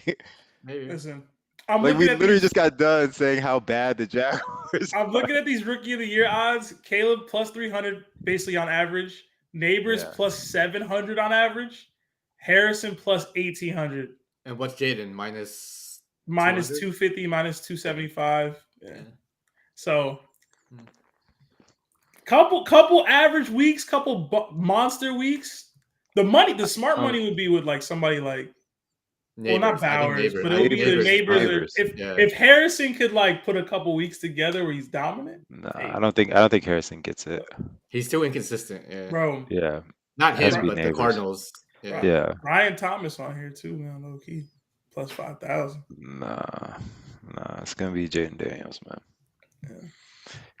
Maybe. Listen, I'm Like we looking at literally these. just got done saying how bad the Jaguars I'm are. looking at these rookie of the year odds. Caleb plus 300 basically on average. Neighbors Yeah. plus 700 on average. Harrison plus 1800. And what's Jaden minus Minus 200? 250, minus 275. Yeah. Yeah. So couple average weeks, couple monster weeks. The smart money would be with like somebody like Neighbors. well, not Bowers, but it would be Neighbors. the neighbors. Neighbors. If Harrison could like put a couple weeks together where he's dominant, No, hey, I don't think Harrison gets it. He's too inconsistent. Yeah. bro. Yeah. Not Has him, to be but the Neighbors. Cardinals. Yeah. Yeah. Ryan Thomas on here too, man. Low key, plus 5,000. Nah, it's gonna be Jaden Daniels, man. Yeah.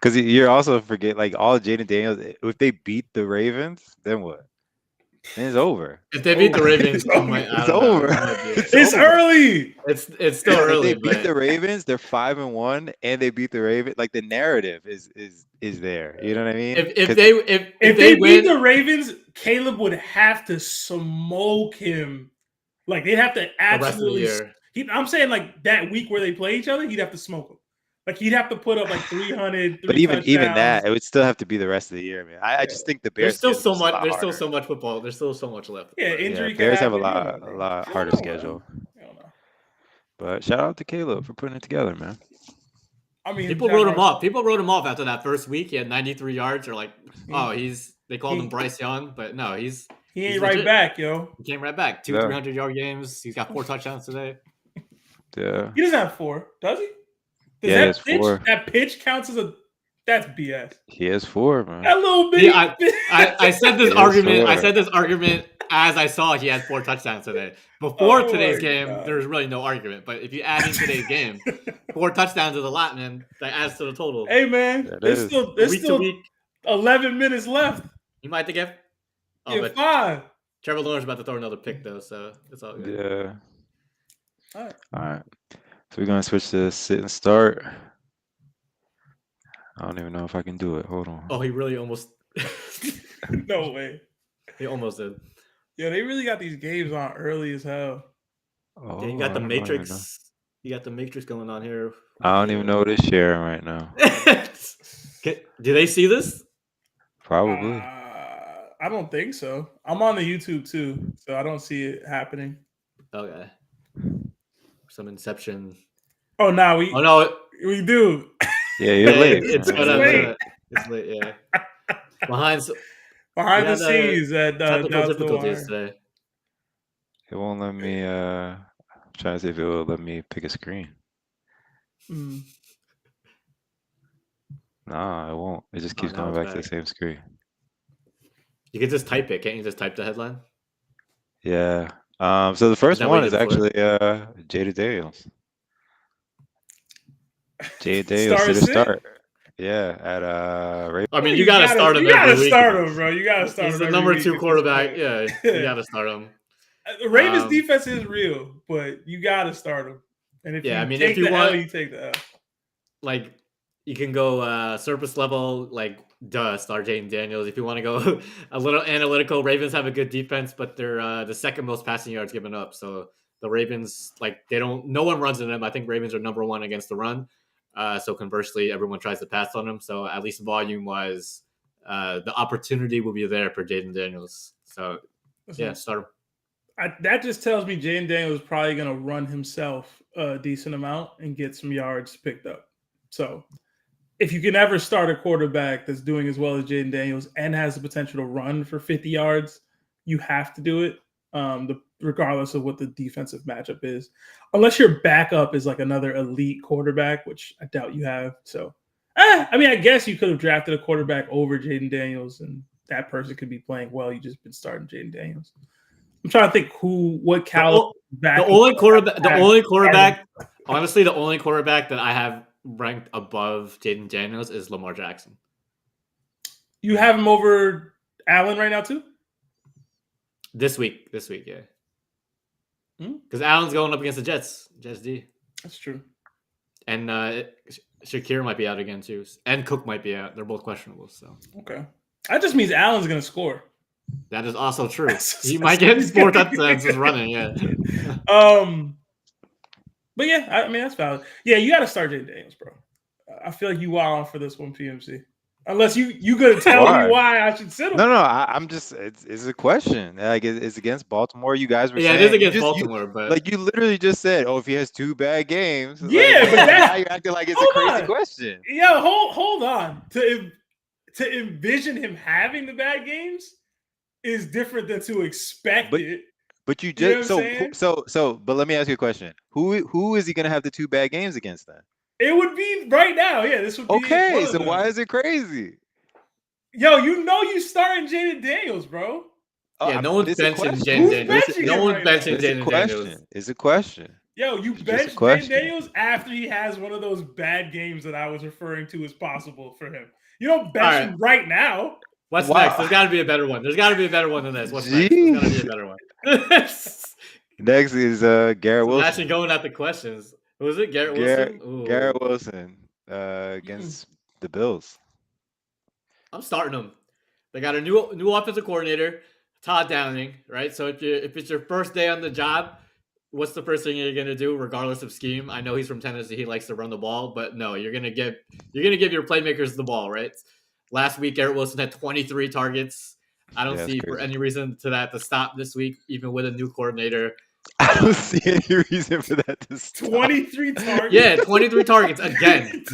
Because you're also forget like all Jaden Daniels. If they beat the Ravens, then what? Then it's over. If they beat the Ravens, It's I might, I It's don't know. over. It might be- It's over. early. It's still If early, they beat but the Ravens, they're 5-1, and they beat the Ravens. Like the narrative is there. You know what I mean? if 'Cause they If they beat win, the Ravens, Caleb would have to smoke him. Like they'd have to the rest of the absolutely. year. I'm saying like that week where they play each other, he'd have to smoke him. Like he'd have to put up like 300. but even that, it would still have to be the rest of the year, man. I just think the Bears. There's still schedule so is a much. lot There's still harder. so much football. There's still so much left. Yeah, But, injury. Yeah, Bears have a could happen, lot I harder don't know, schedule. man. I don't know. But shout out to Caleb for putting it together, man. I mean, people wrote him off. People wrote him off after that first week. He had 93 yards. Or like, oh, they called him Bryce Young, but no, he he's ain't right legit. back, yo. He came right back. 300-yard games. He's got 4 touchdowns today. Yeah. He doesn't have 4, does he? Yeah, he has 4. That pitch counts as a That's BS. He has 4, man. That little bitty. Yeah, I said this Yes, argument. I sir. said this argument as I saw he had 4 touchdowns today. Before Oh today's my game, God. there's really no argument. But if you add in today's game, 4 touchdowns is a lot, man. That adds to the total. Hey man, That there's is. still Week to week, 11 minutes left. you might have to get. Oh, Yeah, but 5. Trevor Lawrence about to throw another pick though, so it's all good. Yeah. All right. All right. So we're gonna switch to sit and start. I don't even know if I can do it. Hold on. Oh, he really almost. No way. He almost did. Yeah, they really got these games on early as hell. Oh, Yeah, you got I the don't even know. Matrix. You got the Matrix going on here. I don't even know what it's sharing right now. Do they see this? Probably. I don't think so. I'm on the YouTube too, so I don't see it happening. Okay. Some Inception. Oh, no, Oh no, we do. Yeah, you're late. It's man. late. It's late. Yeah. Behind Behind Yeah, the scenes at technical Down to the difficulties Wire. today. It won't let me. I'm trying to see if it will let me pick a screen. Mm. Nah, it won't. It just keeps now going it's back to the back. same screen. You can just type it. Can't you just type the headline? Yeah. So the first that what one you is did before? actually Jada Daniels. Jada Daniels Start to the sit? start. Yeah, at Ravens. I mean, you gotta start him You gotta every week. start him, bro. You gotta start He's him. the every number week 2 at this quarterback. point. Yeah, you gotta start him. The Ravens defense is real, but you gotta start him. And if Yeah, you I mean, take if you the want- L, you take the L. Like, you can go surface level, like, start Jaden Daniels. If you want to go a little analytical, Ravens have a good defense, but they're the second most passing yards given up. So the Ravens, like, no one runs in them. I think Ravens are number 1 against the run. So conversely, everyone tries to pass on them. So at least volume-wise, the opportunity will be there for Jaden Daniels. So, yeah, start him. That just tells me Jaden Daniels is probably going to run himself a decent amount and get some yards picked up. So if you can ever start a quarterback that's doing as well as Jaden Daniels and has the potential to run for 50 yards, you have to do it, regardless of what the defensive matchup is. Unless your backup is like another elite quarterback, which I doubt you have. So, I mean, I guess you could have drafted a quarterback over Jaden Daniels, and that person could be playing well. You just been starting Jaden Daniels. I'm trying to think what caliber the only quarterback, honestly, the only quarterback that I have ranked above Jaden Daniels is Lamar Jackson. You have him over Allen right now too? This week, yeah. Hmm? Because Allen's going up against the Jets D. That's true. And Shakir might be out again too. And Cook might be out. They're both questionable. So okay. That just means Allen's going to score. That is also true. He might get 4 touchdowns just running, yeah. But yeah, I mean, that's valid. Yeah, you got to start Jaden Daniels, bro. I feel like you wilding for this one, PMC. Unless you gonna tell me why I should sit him. No, I'm just it's a question. Like it's against Baltimore. You guys were saying, it is against Baltimore, but like you literally just said, oh, if he has 2 bad games, yeah, like, but now you're acting like it's a crazy question. Yeah, hold on. To envision him having the bad games is different than to expect it. But you just but let me ask you a question. Who is he gonna have the 2 bad games against then? It would be right now. Yeah, this would be okay. So why is it crazy? Yo, you starting Jaden Daniels, bro. Yeah, no one's benching Jaden Daniels. No one's benching Jaden Daniels. It's a question. Yo, you bench Jaden Daniels after he has one of those bad games that I was referring to as possible for him. You don't bench him right now. What's next? There's got to be a better one. There's got to be a better one than this. What's next? There's got to be a better one. Next is Garrett Wilson. Actually going at the questions. Who was it? Garrett Wilson? Garrett Wilson against the Bills. I'm starting them. They got a new offensive coordinator, Todd Downing, right? So if it's your first day on the job, what's the first thing you're gonna do, regardless of scheme? I know he's from Tennessee; he likes to run the ball, but no, you're gonna give your playmakers the ball, right? Last week, Garrett Wilson had 23 targets. I don't see for any reason to stop this week, even with a new coordinator. I don't see any reason for that to stop. 23 targets. Yeah, 23 targets again.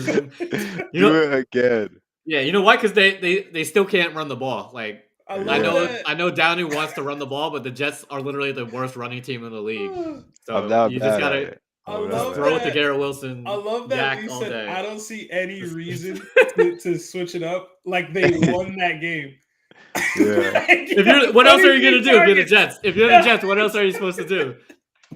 Do it again. Yeah, you know why? Because they still can't run the ball. Like I know Downing wants to run the ball, but the Jets are literally the worst running team in the league. So you just gotta Just throw it to Garrett Wilson. I love that Lee all said, day. I don't see any reason to switch it up. Like they won that game. Yeah. What else are you gonna do if you're the targets. Jets? If you're the Jets, what else are you supposed to do?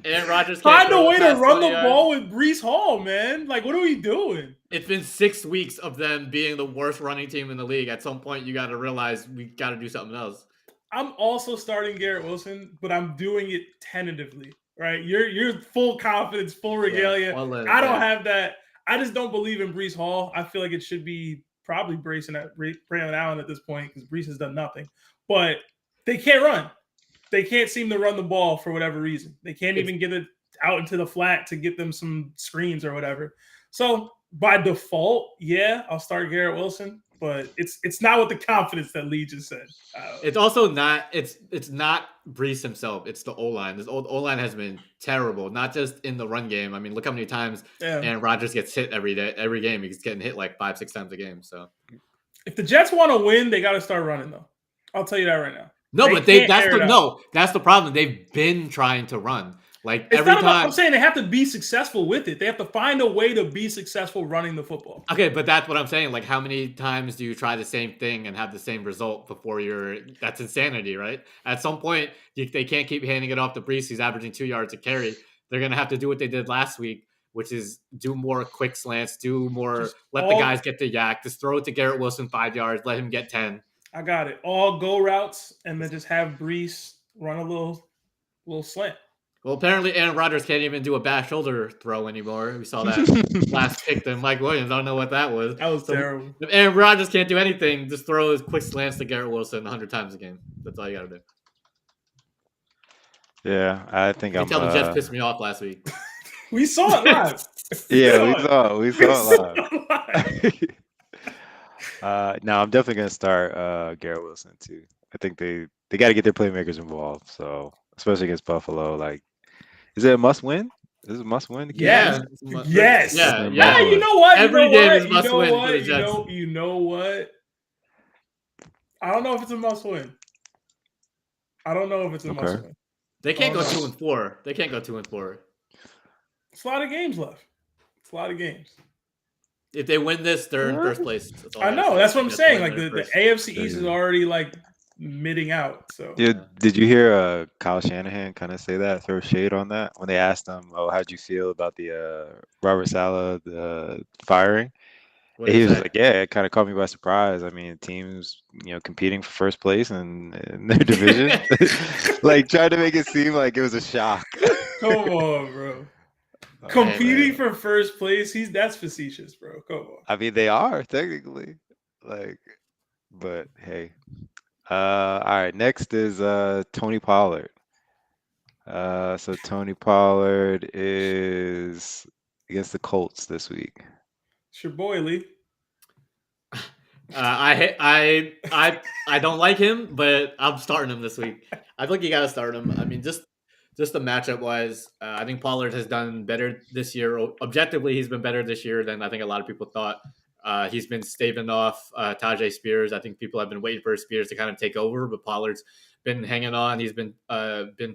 Aaron Rodgers can't Find a throw way it to past run 20 the yards. ball with Brees Hall, man. Like, what are we doing? It's been 6 weeks of them being the worst running team in the league. At some point, you got to realize we got to do something else. I'm also starting Garrett Wilson, but I'm doing it tentatively. Right? You're full confidence, full regalia. I don't have that. I just don't believe in Brees Hall. I feel like it should be probably Braylon Allen at this point because Brees has done nothing. But they can't run. They can't seem to run the ball for whatever reason. They can't even get it out into the flat to get them some screens or whatever. So by default, yeah, I'll start Garrett Wilson, but it's not with the confidence that Lee just said. It's also not it's not Brees himself. It's the O-line. This old O-line has been terrible, not just in the run game. I mean, look how many times Aaron Rodgers gets hit every game. He's getting hit like 5-6 times a game. So if the Jets want to win, they got to start running though. I'll tell you that right now. No, but that's the problem. They've been trying to run. Like it's every not time. About, I'm saying they have to be successful with it. They have to find a way to be successful running the football. Okay, but that's what I'm saying. Like, how many times do you try the same thing and have the same result before that's insanity, right? At some point, they can't keep handing it off to Brees. He's averaging 2 yards a carry. They're going to have to do what they did last week, which is do more quick slants, let the guys get the yak, just throw it to Garrett Wilson 5 yards, let him get 10. I got it. All go routes, and then just have Brees run a little slant. Well, apparently Aaron Rodgers can't even do a back shoulder throw anymore. We saw that last pick to Mike Williams. I don't know what that was. That was terrible. If Aaron Rodgers can't do anything, just throw his quick slants to Garrett Wilson 100 times a game. That's all you got to do. Yeah, I think you can tell the Jets pissed me off last week. We saw it live. We saw it live. No, I'm definitely gonna start Garrett Wilson too. I think they got to get their playmakers involved. So especially against Buffalo, like, is it a must win? Is it a must win? Yes. Yes. Yeah. You know what? Every game is must win for the Jets. You know what? I don't know if it's a must win. I don't know if it's a must win. They can't go 2-4. They can't go 2-4. It's a lot of games left. It's a lot of games. If they win this, they're in first place. I know. That's what I'm saying. Like the AFC East is already like midding out. So did you hear Kyle Shanahan kind of say that, throw shade on that when they asked him, "Oh, how'd you feel about the Robert Saleh firing?" He was like, "Yeah, it kind of caught me by surprise. I mean, teams, competing for first place in their division, like trying to make it seem like it was a shock." Come on, bro. Competing for first place, that's facetious, bro. Come on. I mean, they are technically, but hey. All right, next is Tony Pollard. So Tony Pollard is against the Colts this week. It's your boy, Lee. I don't like him, but I'm starting him this week. I think you got to start him. I mean, just the matchup wise, I think Pollard has done better this year. Objectively, he's been better this year than I think a lot of people thought. He's been staving off Tajay Spears. I think people have been waiting for Spears to kind of take over, but Pollard's been hanging on. He's been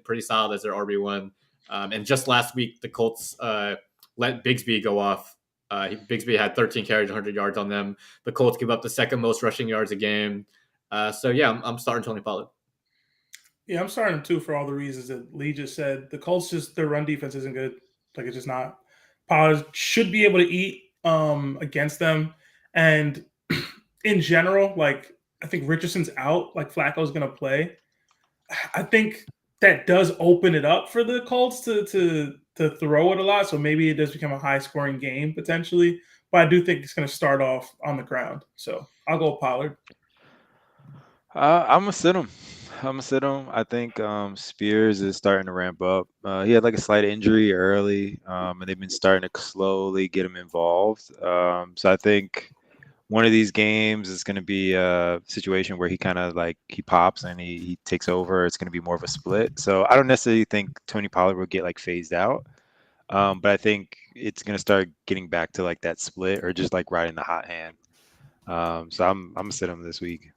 pretty solid as their RB1. And just last week, the Colts let Bigsby go off. Bigsby had 13 carries, 100 yards on them. The Colts give up the second most rushing yards a game. So, yeah, I'm starting Tony Pollard. Yeah, I'm starting him too for all the reasons that Lee just said. The Colts their run defense isn't good. Like, it's just not. Pollard should be able to eat against them. And in general, like, I think Richardson's out. Like, Flacco's going to play. I think that does open it up for the Colts to throw it a lot. So maybe it does become a high-scoring game potentially. But I do think it's going to start off on the ground. So I'll go with Pollard. I'm going to sit him. I think Spears is starting to ramp up. He had like a slight injury early, and they've been starting to slowly get him involved. So I think one of these games is going to be a situation where he kind of he pops and he takes over. It's going to be more of a split. So I don't necessarily think Tony Pollard will get phased out, but I think it's going to start getting back to that split or just riding the hot hand. So I'm going to sit him this week.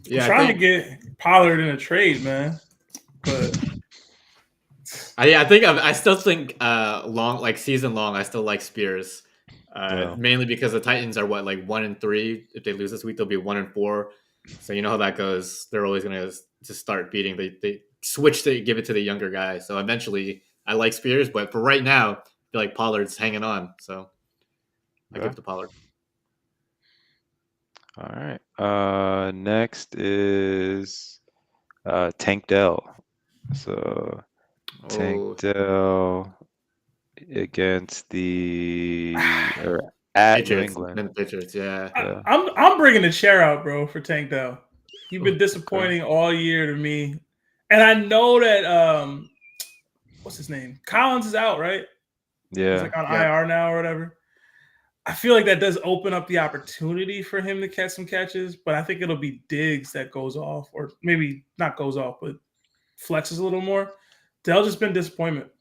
Yeah, I'm trying to get Pollard in a trade, man, but I still think season long. I still like Spears, Yeah. mainly because the Titans are 1-3. If they lose this week, they'll be 1-4. So you know how that goes. They're always gonna just start beating. They switch to give it to the younger guy. So eventually, I like Spears, but for right now, I feel like Pollard's hanging on. So I give Okay. it to Pollard. All right. Next is Tank Dell. So Tank Oh, Dell against the or at New Patriots, England. then Patriots. Yeah, Yeah. I'm bringing the chair out, bro, for Tank Dell. He's been Okay. disappointing all year to me, and I know that what's his name? Collins is out, right? He's Yeah. like on yeah. IR now or whatever. I feel like that does open up the opportunity for him to catch some catches, but I think it'll be Diggs that goes off, or maybe not goes off, but flexes a little more. Dell just been disappointment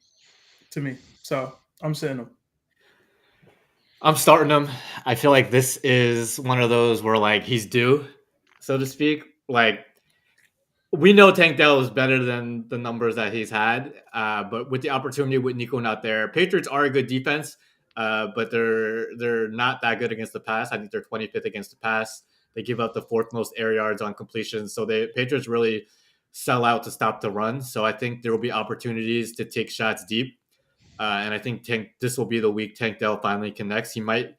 to me, so I'm sitting him. I'm starting him. I feel like this is one of those where he's due, so to speak. We know Tank Dell is better than the numbers that he's had, but with the opportunity with Nico not there, Patriots are a good defense, but they're not that good against the pass. I think they're 25th against the pass. They give up the fourth most air yards on completions, so the Patriots really sell out to stop the run. So I think there will be opportunities to take shots deep. And I think this will be the week Tank Dell finally connects. He might.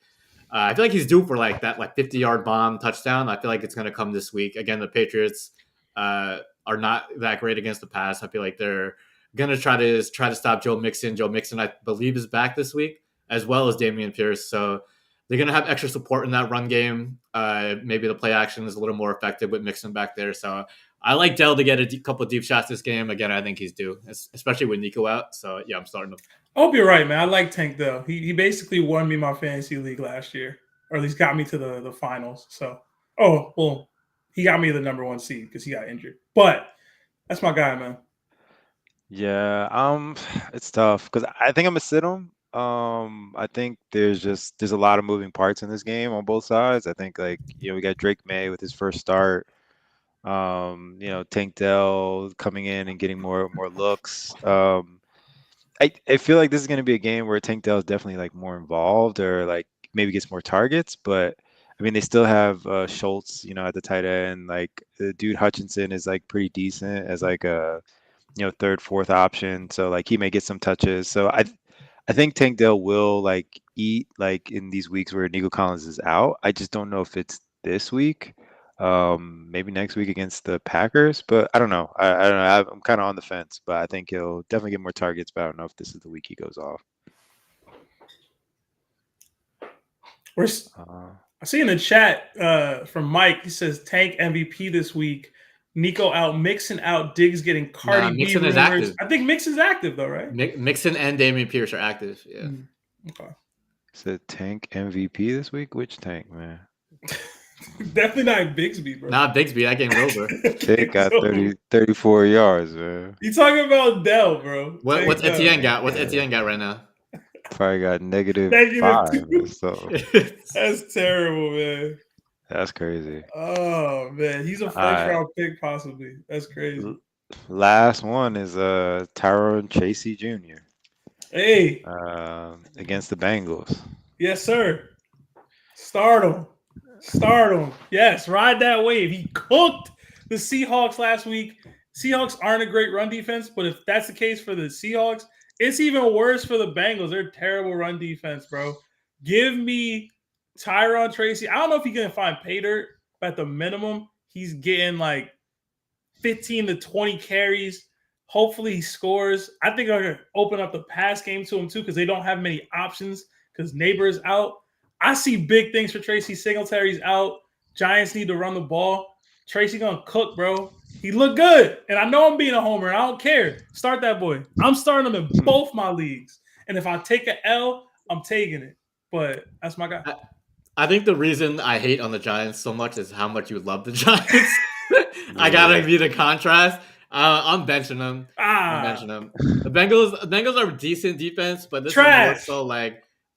I feel like he's due for that 50-yard bomb touchdown. I feel like it's going to come this week. Again, the Patriots are not that great against the pass. I feel like they're going to try to stop Joe Mixon. Joe Mixon, I believe, is back this week, as well as Damian Pierce. So they're going to have extra support in that run game. Maybe the play action is a little more effective with Mixon back there. So I like Dell to get a couple deep shots this game. Again, I think he's due, especially with Nico out. So yeah, I'm starting him. I hope you're right, man. I like Tank Dell. He basically won me my fantasy league last year, or at least got me to the finals. So, he got me the number 1 seed because he got injured. But that's my guy, man. Yeah. It's tough because I think I'm gonna sit him. I think there's a lot of moving parts in this game on both sides. I think we got Drake May with his first start. Tank Dell coming in and getting more looks. I feel like this is going to be a game where Tank Dell is definitely more involved or maybe gets more targets, but I mean they still have Schultz, at the tight end. The dude Hutchinson is pretty decent as a third, fourth option, so he may get some touches. So I think Tank Dell will eat in these weeks where Nico Collins is out. I just don't know if it's this week. Maybe next week against the Packers, but I don't know. I don't know. I'm kind of on the fence, but I think he'll definitely get more targets. But I don't know if this is the week he goes off. I see in the chat from Mike. He says Tank MVP this week. Nico out, Mixon out, Diggs getting Cardi B Mixon rumors. is active. I think Mixon's active though, right? Mixon and Damian Pierce are active. Yeah. Okay. Said Tank MVP this week. Which Tank, man? Definitely not Bigsby, bro. Not Bigsby. That game's over. Tank got 34 yards, man. You talking about Dell, bro? What's Etienne got? What's Etienne got right now? Probably got -5. So that's terrible, man. That's crazy. Oh man, he's a first-round pick, possibly. That's crazy. Last one is Tyrone Tracy Jr. Hey, against the Bengals. Yes, sir. Start him. Yes, ride that wave. He cooked the Seahawks last week. Seahawks aren't a great run defense, but if that's the case for the Seahawks, it's even worse for the Bengals. They're terrible run defense, bro. Give me Tyrone Tracy. I don't know if he can find pay dirt, but at the minimum, he's getting 15 to 20 carries. Hopefully he scores. I think I'm going to open up the pass game to him too because they don't have many options because Neighbor is out. I see big things for Tracy. Singletary's out. Giants need to run the ball. Tracy going to cook, bro. He looked good. And I know I'm being a homer. And I don't care. Start that boy. I'm starting him in both my leagues. And if I take an L, I'm taking it. But that's my guy. I think the reason I hate on the Giants so much is how much you love the Giants. I gotta be the contrast. I'm benching them. The Bengals are a decent defense, but this is more so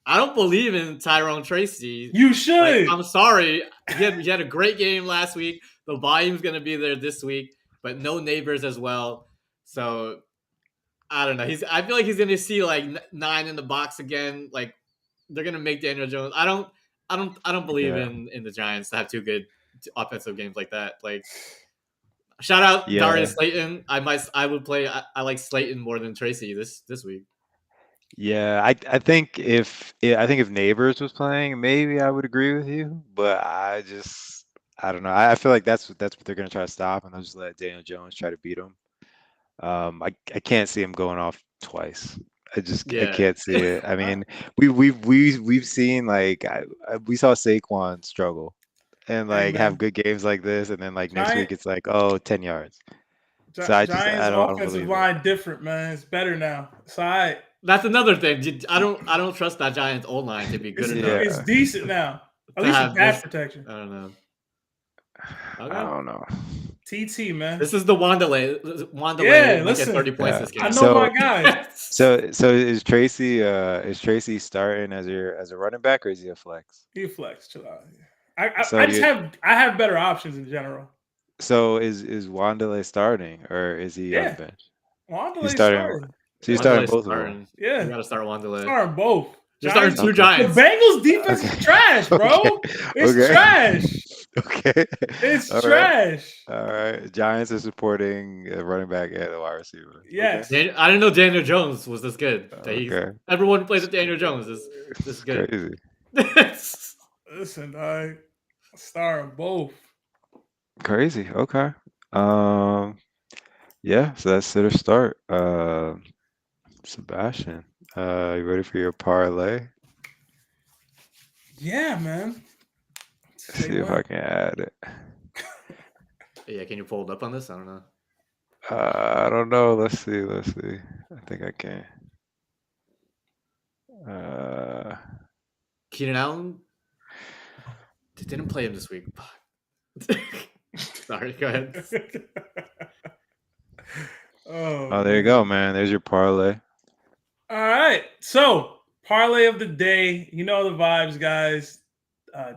I don't believe in Tyrone Tracy. You should. I'm sorry. He had a great game last week. The volume's gonna be there this week, but no Neighbors as well. So I don't know. I feel like he's gonna see like 9 in the box again. Like they're gonna make Daniel Jones. I don't believe Yeah. in the Giants to have 2 good offensive games like that. Like shout out Yeah. Darius Slayton. I would play. I like Slayton more than Tracy this week. Yeah, I think if Neighbors was playing, maybe I would agree with you, but I don't know. I feel like that's what they're gonna try to stop, and they'll just let Daniel Jones try to beat him. I can't see him going off twice. I Yeah. can't see it. I mean, we've seen like we saw Saquon struggle and Hey like have man, good games like this, and then like next Giant week it's like, oh, 10 yards. So Giants I don't offensive believe it. line different, man. It's better now. It's all right. That's another thing. I don't trust that Giants O line to be good enough It's Yeah, decent now. At to least in have pass this. protection. I don't know. I Okay. don't know. TT, man. This is the Wanderlei. Yeah, Wanderlei might get listen. 30 points Yeah. this game. I know my So guy. so is Tracy starting as a running back, or is he a flex? He flex. Chill out. So I just you have better options in general. so is Wanderlei starting, or is he on the Yeah. bench? He's Wanderlei starting. starting. So he's Yeah. starting Wanderlei's both of them. starting. You Yeah. got to start Wanderlei. Starting both. You're starting Giants. 2 Okay. The Giants. Bengals defense Okay. is trash, bro. It's Okay. trash. Okay. It's All right. trash. All right. Giants are supporting a running back and a wide receiver. Yes. I didn't know Daniel Jones was this good. Okay. Everyone plays with Daniel Jones. This is good. Crazy. Listen, I starting both. Crazy. Okay. Yeah, so that's it to start. Sebastian, you ready for your parlay? Yeah, man. Let's see if I can add it. Yeah, can you pull it up on this? I don't know. I don't know. Let's see. I think I can. Keenan Allen didn't play him this week. Sorry, go ahead. Oh, there you go, man. There's your parlay. All right. So, parlay of the day. You know the vibes, guys.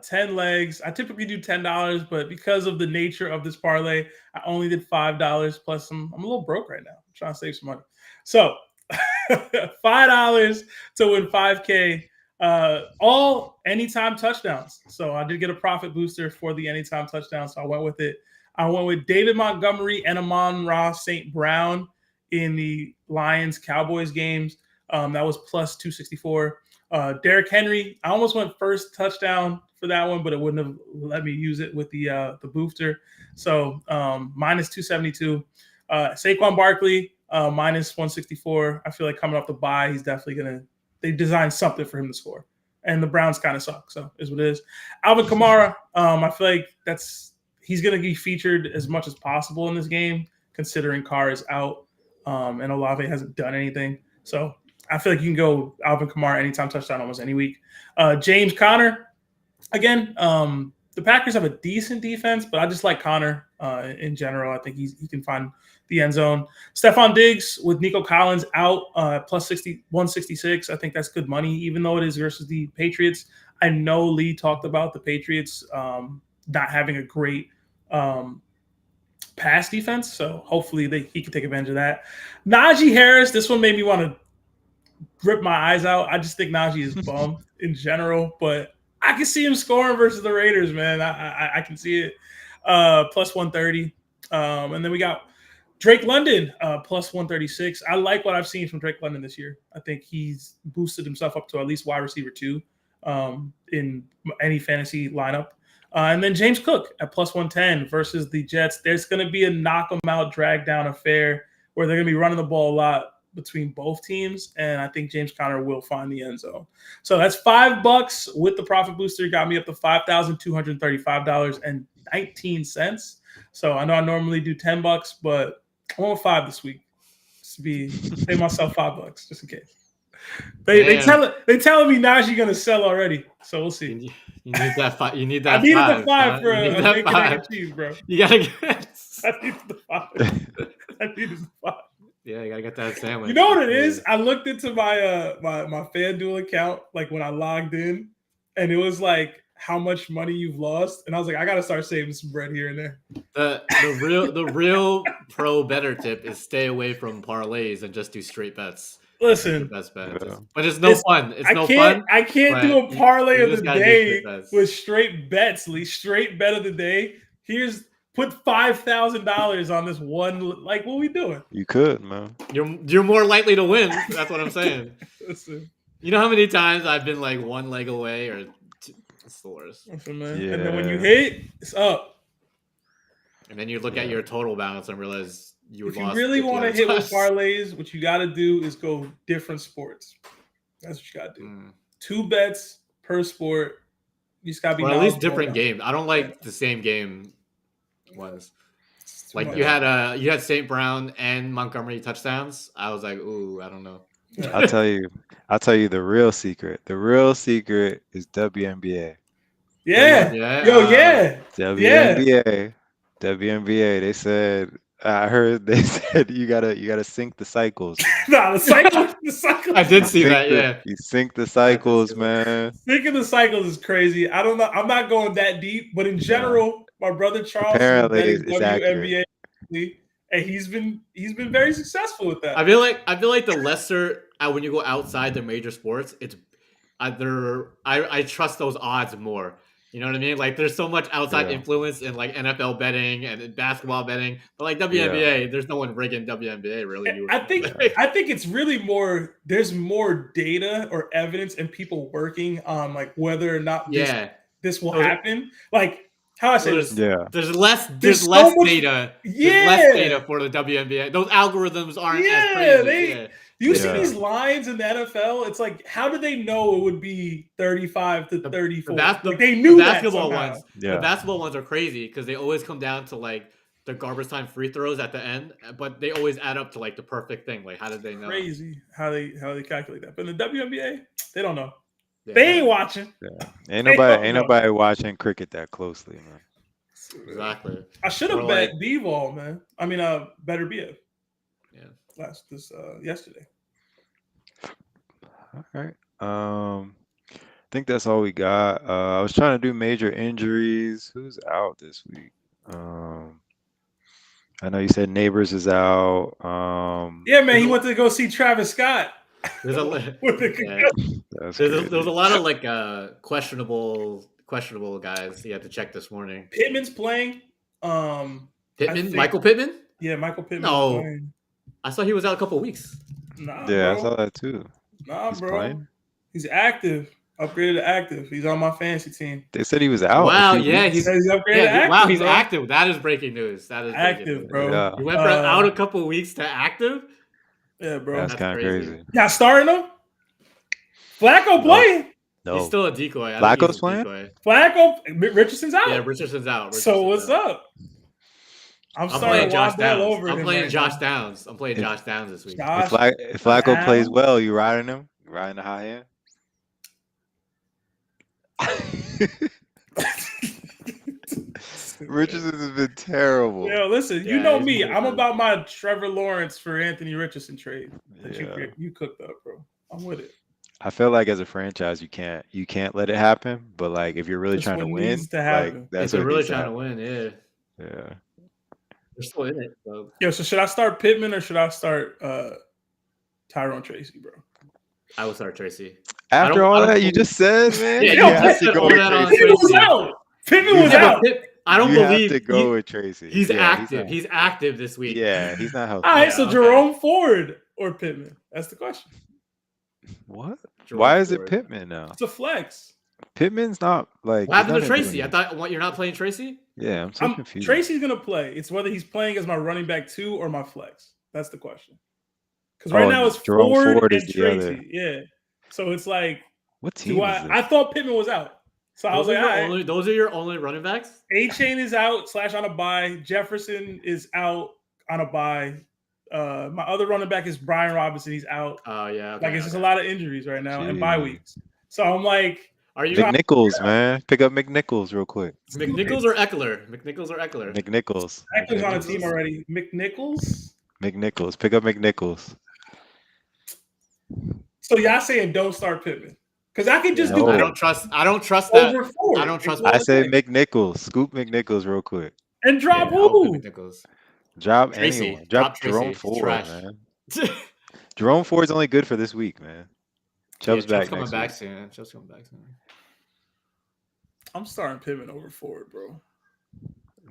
10 legs. I typically do $10, but because of the nature of this parlay, I only did $5. Plus, I'm a little broke right now. I'm trying to save some money. So, $5 to win 5K. All anytime touchdowns. So I did get a profit booster for the anytime touchdown. So I went with it. I went with David Montgomery and Amon-Ra St. Brown in the Lions Cowboys games. That was plus 264. Derrick Henry, I almost went first touchdown for that one, but it wouldn't have let me use it with the booster. So minus 272. Saquon Barkley, minus 164. I feel like coming off the bye, he's definitely they designed something for him to score. And the Browns kind of suck, so is what it is. Alvin Kamara, I feel like he's going to be featured as much as possible in this game, considering Carr is out and Olave hasn't done anything. So I feel like you can go Alvin Kamara anytime touchdown almost any week. James Conner, again, the Packers have a decent defense, but I just like Conner in general. I think he can find the end zone. Stephon Diggs with Nico Collins out plus 166. I think that's good money, even though it is versus the Patriots. I know Lee talked about the Patriots not having a great pass defense, so hopefully he can take advantage of that. Najee Harris, this one made me want to rip my eyes out. I just think Najee is bum in general, but I can see him scoring versus the Raiders, man. I can see it. Plus 130. And then we got Drake London, plus 136. I like what I've seen from Drake London this year. I think he's boosted himself up to at least wide receiver 2 in any fantasy lineup. And then James Cook at plus 110 versus the Jets. There's going to be a knock 'em out, drag down affair where they're going to be running the ball a lot between both teams, and I think James Conner will find the end zone. So that's $5 with the profit booster. Got me up to $5,235.19. So I know I normally do $10, but I want 5 this week. Just to pay myself $5 just in case. They telling me Najee gonna sell already, so we'll see. You need that 5. You need that. I needed 5, the 5 huh? for You a need that bacon, 5. egg, and cheese, bro. You gotta get. I needed the 5. I needed the 5. Yeah, you gotta get that sandwich. You know what it is? I looked into my FanDuel account like when I logged in, and it was like how much money you've lost, and I was like, I gotta start saving some bread here and there. The real pro better tip is stay away from parlays and just do straight bets. Listen, Your best bet. Yeah. But it's no fun. It's no fun. I can't do but a parlay you of just the gotta do day straight bets. with straight bets, Lee. Straight bet of the day. Put $5,000 on this one. Like, what are we doing? You could, man. You're more likely to win. That's what I'm saying. Listen, You know how many times I've been like one leg away or it's the worst. listen, man. Yeah. And then when you hit, it's up. And then you look at your total balance and realize you If you lost. really want to 50 hit other with times. parlays, what you got to do is go different sports. That's what you got to do. 2 bets per sport. You just got to be Or at least knowledgeable different about games. I don't like the same game ones. it. Too Like much. you had St. Brown and Montgomery touchdowns. I was like, ooh, I don't know. I'll tell you the real secret. The real secret is WNBA. Yeah. Yeah. Yo, yeah. WNBA. WNBA. They said I heard they said you gotta sync the cycles. Nah, the cycle. I did see that. Yeah. You sync the cycles, see that. man. Thinking the cycles is crazy. I don't know. I'm not going that deep, but in general, my brother Charles Apparently, is it's WNBA, and he's been very successful with that. I feel like the lesser when you go outside the major sports, it's I trust those odds more. You know what I mean? Like there's so much outside Yeah. influence in like NFL betting and in basketball betting, but like WNBA, there's no one rigging WNBA really. I think it's really more. There's more data or evidence and people working on like whether or not this will happen. Like how I say this. There's less There's less so much- data. Yeah. There's less data for the WNBA. Those algorithms aren't as crazy. You see these lines in the NFL? It's like, how did they know it would be 35 to 34? They knew the basketball that ones. The basketball ones are crazy because they always come down to like the garbage time free throws at the end, but they always add up to like the perfect thing. Like, how did they know? Crazy how they calculate that. But in the WNBA, they don't know. Yeah. They ain't watching. Yeah. Ain't nobody watching cricket that closely, man. Exactly. I should have bet B-ball, man. I mean, better be it. Yeah. Yesterday. All right. I think that's all we got. I was trying to do major injuries. Who's out this week? I know you said Neighbors is out. Yeah, man, he went to go see Travis Scott. There's a lot of like questionable guys you had to check this morning. Pittman's playing. Michael Pittman? Yeah, Michael Pittman. No, playing. I saw he was out a couple weeks. Nah, yeah, bro. I saw that too. Nah, He's bro. playing? He's active. Upgraded to active. He's on my fantasy team. They said he was out. Wow, yeah, he's upgraded to active. Wow, he's bro. active. That is breaking news. That is active, bro. Yeah. He went from out a couple of weeks to active. Yeah, bro. That's kind of crazy. Y'all starting him? Flacco playing. No. He's still a decoy. Flacco's playing? Flacco, Richardson's out. Yeah, Richardson's out. So what's up? I'm playing Josh Downs. I'm playing right Josh Downs. I'm playing Josh Downs this week. If Flacco plays well, you riding him? You riding the high hand? Richardson has been terrible. Yo, listen, you know me. I'm about my Trevor Lawrence for Anthony Richardson trade that you cooked up, bro. I'm with it. I feel like as a franchise, you can't let it happen. But like, if you're really trying to win, like that's what really trying to win. Yeah. Yeah. They're still in it. So. Yo, so should I start Pittman or should I start Tyrone Tracy, bro? I would start Tracy. After all that you just said, man, yeah, you have to go with Tracy. Pittman was out. Pittman was out. I don't believe have to go with Tracy. He's active. He's active this week. Yeah, he's not healthy. All right, so Jerome Ford or Pittman? That's the question. What? Why is it Pittman now? It's a flex. Pittman's not like. What happened to Tracy? I thought you're not playing Tracy. Yeah, I'm so confused. Tracy's gonna play. It's whether he's playing as my running back 2 or my flex. That's the question. Because right now it's Jerome Ford and is the Tracy. other. Yeah. So it's like, what team? I thought Pittman was out. So I was like, those are your only running backs? A-Chain is out / on a bye. Jefferson is out on a bye. My other running back is Brian Robinson. He's out. Oh, yeah. Okay, it's just a lot of injuries right now and bye weeks. So I'm like, are you McNichols, man? Pick up McNichols real quick. McNichols or Eckler? McNichols. Eckler's on a team already. McNichols. Pick up McNichols. So y'all saying don't start Pittman? Because I can just No. do I don't trust that. over 4. I don't trust I Ball say Pick. McNichols. Scoop McNichols real quick. And drop Yeah, I'll who? pick McNichols. Drop Tracy. anyone. Drop Jerome Tracy. He's Ford, trash. man. Jerome Ford's only good for this week, man. Yeah, Chubb's back coming next back week. soon. Chubb's coming back soon. I'm starting Pittman over Ford, bro.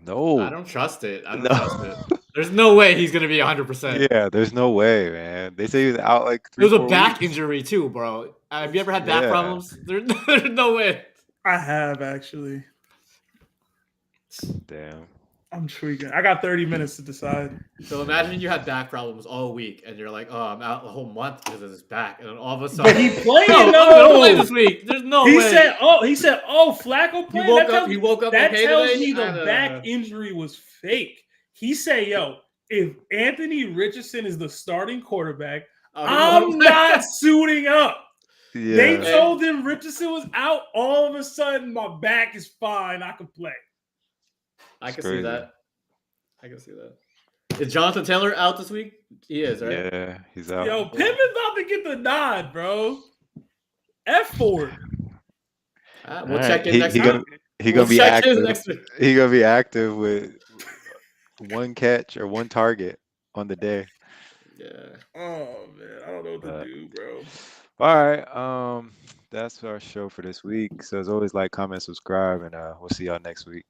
No. I don't trust it. I don't No. trust it. There's no way he's gonna be 100%. Yeah, there's no way, man. They say he was out like It was 3-4 a back weeks. injury too, bro. Have you ever had back Yeah. problems? There's no way. I have actually. Damn. I'm tweaking. I got 30 minutes to decide. So imagine you had back problems all week, and you're like, "Oh, I'm out a whole month because of this back," and then all of a sudden, But he played. no, I'm gonna play this week. There's no He way. said, Flacco He played. woke up That okay tells today. me I the don't back know. injury was fake. He said, yo, if Anthony Richardson is the starting quarterback, Oh, he won't I'm play. not suiting up. They Yeah. told him Richardson was out. All of a sudden, my back is fine. I can play. I It's can crazy. see that. I can see that. Is Jonathan Taylor out this week? He is, right? Yeah, he's out. Yo, Pittman's about to get the nod, bro. F Ford. We'll All right. check in next week. He We'll gonna be check in active. next week. He gonna be active with one catch or one target on the day. Yeah. Oh man, I don't know what to But- do, bro. All right. That's our show for this week. So as always, like, comment, subscribe, and we'll see y'all next week.